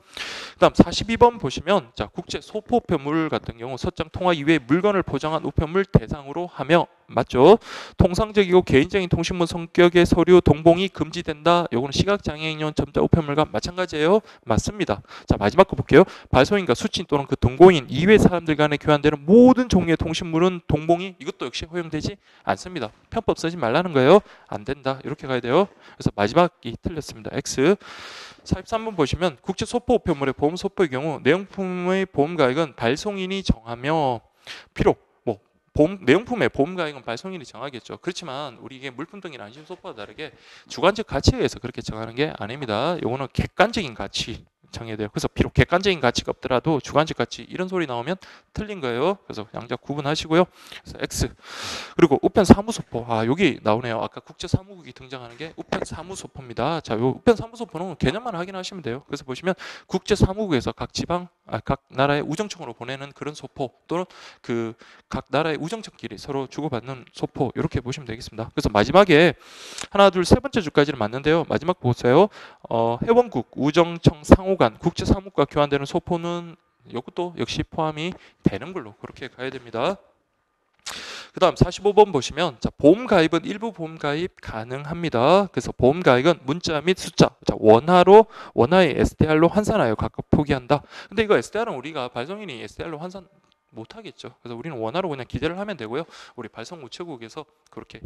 A: 그다음 42번 보시면 자, 국제 소포 우편물 같은 경우 솥장 통화 이외의 물건을 포장한 우편물 대상으로 하며 맞죠? 통상적이고 개인적인 통신물 성격의 서류 동봉이 금지된다. 요거는 시각장애인용 점자 우편물과 마찬가지예요. 맞습니다. 자 마지막 거 볼게요. 발송인과 수취인 또는 그 동거인 이외 사람들 간에 교환되는 모든 종류의 통신물은 동봉이 이것도 역시 허용되지 않습니다. 편법 쓰지 말라는 거예요. 안 된다. 이렇게 가야 돼요. 그래서 마지막이 틀렸습니다. X. 43번 보시면 국제 소포 우편물의 보험 소포의 경우 내용품의 보험 가액은 발송인이 정하며 비록 내용품의 보험 가액은 발송인이 정하겠죠. 그렇지만 우리 이게 물품 등이나 안심 소포와 다르게 주관적 가치에 의해서 그렇게 정하는 게 아닙니다. 요거는 객관적인 가치 정해야 돼요. 그래서 비록 객관적인 가치가 없더라도 주관적 가치 이런 소리 나오면 틀린 거예요. 그래서 양자 구분하시고요. 그래서 X. 그리고 우편 사무소포. 여기 나오네요. 아까 국제 사무국이 등장하는 게 우편 사무소포입니다. 자, 요 우편 사무소포는 개념만 확인하시면 돼요. 그래서 보시면 국제 사무국에서 각 나라의 우정청으로 보내는 그런 소포 또는 각 나라의 우정청끼리 서로 주고받는 소포 이렇게 보시면 되겠습니다. 그래서 마지막에 하나, 둘, 세 번째 줄까지는 맞는데요. 마지막 보세요. 회원국, 우정청, 상호간, 국제사무국과 교환되는 소포는 이것도 역시 포함이 되는 걸로 그렇게 가야 됩니다. 그 다음 45번 보시면 자, 보험 가입은 일부 보험 가입 가능합니다. 그래서 보험 가입은 문자 및 숫자 자, 원화의 SDR로 환산하여 각각 표기한다. 근데 이거 SDR은 우리가 발송인이 SDR로 환산 못하겠죠. 그래서 우리는 원화로 그냥 기재를 하면 되고요. 우리 발송 우체국에서 그렇게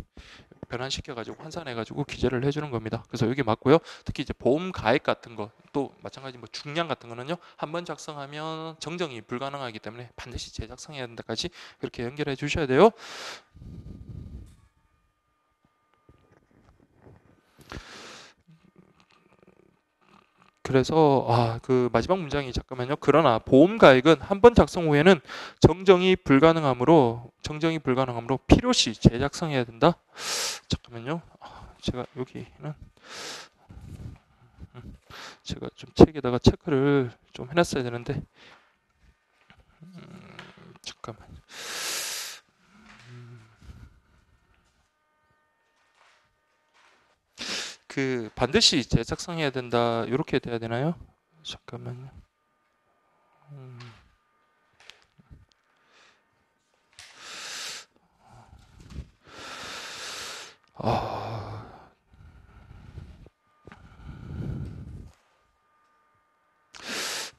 A: 변환시켜가지고 환산해가지고 기재를 해주는 겁니다. 그래서 여기 맞고요. 특히 이제 보험 가입 같은 거 또 마찬가지 뭐 중량 같은 거는요. 한번 작성하면 정정이 불가능하기 때문에 반드시 재작성해야 된다까지 그렇게 연결해 주셔야 돼요. 그래서 그 마지막 문장이 잠깐만요. 그러나 보험 가액은 한 번 작성 후에는 정정이 불가능하므로 필요시 재작성해야 된다. 잠깐만요. 제가 여기는 제가 좀 책에다가 체크를 좀 해놨어야 되는데 잠깐만. 반드시 재작성해야 된다. 이렇게 돼야 되나요? 잠깐만요.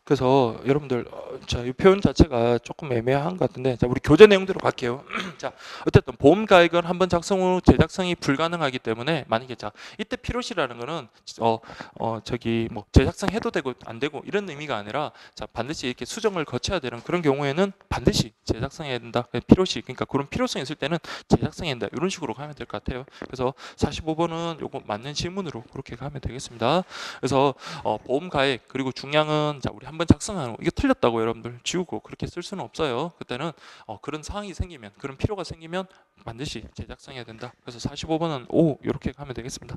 A: 그래서 여러분들 자, 이 표현 자체가 조금 애매한 것 같은데 자, 우리 교재 내용대로 갈게요. 자, 어쨌든 보험 가액은 한번 작성 후 재작성이 불가능하기 때문에 만약에 자, 이때 필요시라는 거는 뭐 재작성해도 되고 안 되고 이런 의미가 아니라 자, 반드시 이렇게 수정을 거쳐야 되는 그런 경우에는 반드시 재작성해야 된다. 필요시 그러니까 그런 필요성이 있을 때는 재작성해야 된다. 이런 식으로 가면 될 것 같아요. 그래서 45번은 요거 맞는 질문으로 그렇게 가면 되겠습니다. 그래서 보험 가액 그리고 중량은 자, 우리 한번 작성하는 거 이게 틀렸다고요. 한다고 여러분들 지우고 그렇게 쓸 수는 없어요. 그때는 그런 상황이 생기면, 그런 필요가 생기면 반드시 제작성해야 된다. 그래서 45번은 O 이렇게 가면 되겠습니다.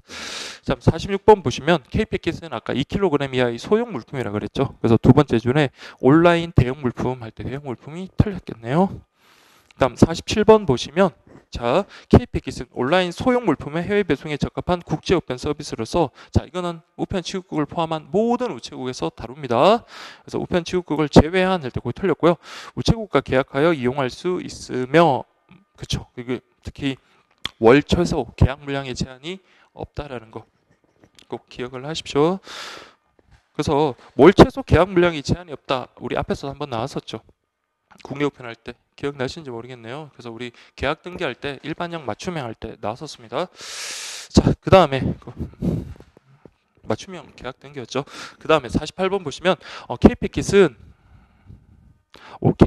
A: 자, 46번 보시면 K패킷은 아까 2kg 이하의 소형 물품이라 그랬죠. 그래서 두 번째 줄에 온라인 대형 물품 할 때 대형 물품이 틀렸겠네요. 다음 47번 보시면 자, K패킷은 온라인 소형 물품의 해외 배송에 적합한 국제 우편 서비스로서 자, 이거는 우편 취급국을 포함한 모든 우체국에서 다룹니다. 그래서 우편 취급국을 제외한 할 때 거기 틀렸고요. 우체국과 계약하여 이용할 수 있으며 그쵸. 이게 특히 월 최소 계약 물량의 제한이 없다라는 거 꼭 기억을 하십시오. 그래서 월 최소 계약 물량이 제한이 없다. 우리 앞에서 한번 나왔었죠. 국내 우편 할 때 기억나시는지 모르겠네요. 그래서 우리 계약 등기할 때 일반형 맞춤형 할 때 나왔었습니다. 자, 그 다음에 맞춤형 계약 등기였죠. 그 다음에 48번 보시면 K패킷은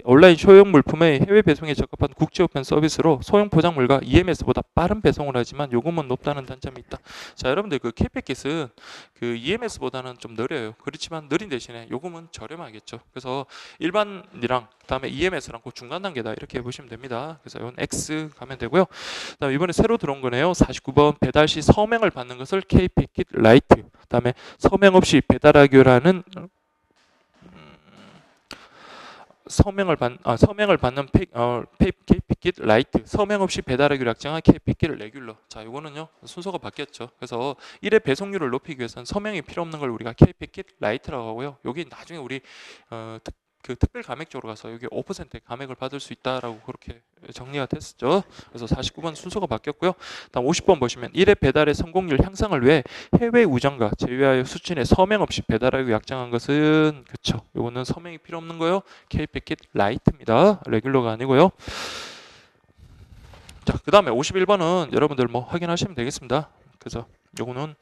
A: 온라인 소형 물품의 해외 배송에 적합한 국제 우편 서비스로 소형 포장물과 EMS보다 빠른 배송을 하지만 요금은 높다는 단점이 있다. 자, 여러분들 그 K패킷은 그 EMS보다는 좀 느려요. 그렇지만 느린 대신에 요금은 저렴하겠죠. 그래서 일반이랑 그다음에 EMS랑 그 중간 단계다 이렇게 보시면 됩니다. 그래서 이건 X 가면 되고요. 그다음에 이번에 새로 들어온 거네요. 49번 배달 시 서명을 받는 것을 K패킷 라이트. 그다음에 서명 없이 배달하기라는 서명을 받는 K패킷 라이트, 서명 없이 배달하기로 약정한 K패킷 레귤러. 자, 이거는요 순서가 바뀌었죠. 그래서 1회 배송률을 높이기 위해서는 서명이 필요 없는 걸 우리가 K패킷 라이트라고 하고요. 여기 나중에 우리 그 특별 감액 쪽으로 가서 여기 5%의 감액을 받을 수 있다라고 그렇게 정리가 됐었죠. 그래서 49번 순서가 바뀌었고요. 다음 50번 보시면 1회 배달의 성공률 향상을 위해 해외 우정과 제외하여 수진에 서명 없이 배달하기 약정한 것은 그쵸. 요거는 서명이 필요 없는 거요. K패킷 라이트입니다. 레귤러가 아니고요. 자, 그 다음에 51번은 여러분들 뭐 확인하시면 되겠습니다. 그래서 요거는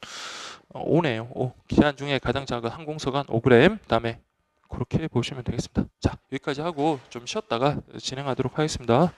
A: O네요. O. 기한 중에 가장 작은 항공서간 5g. 그다음에 그렇게 보시면 되겠습니다. 자, 여기까지 하고 좀 쉬었다가 진행하도록 하겠습니다.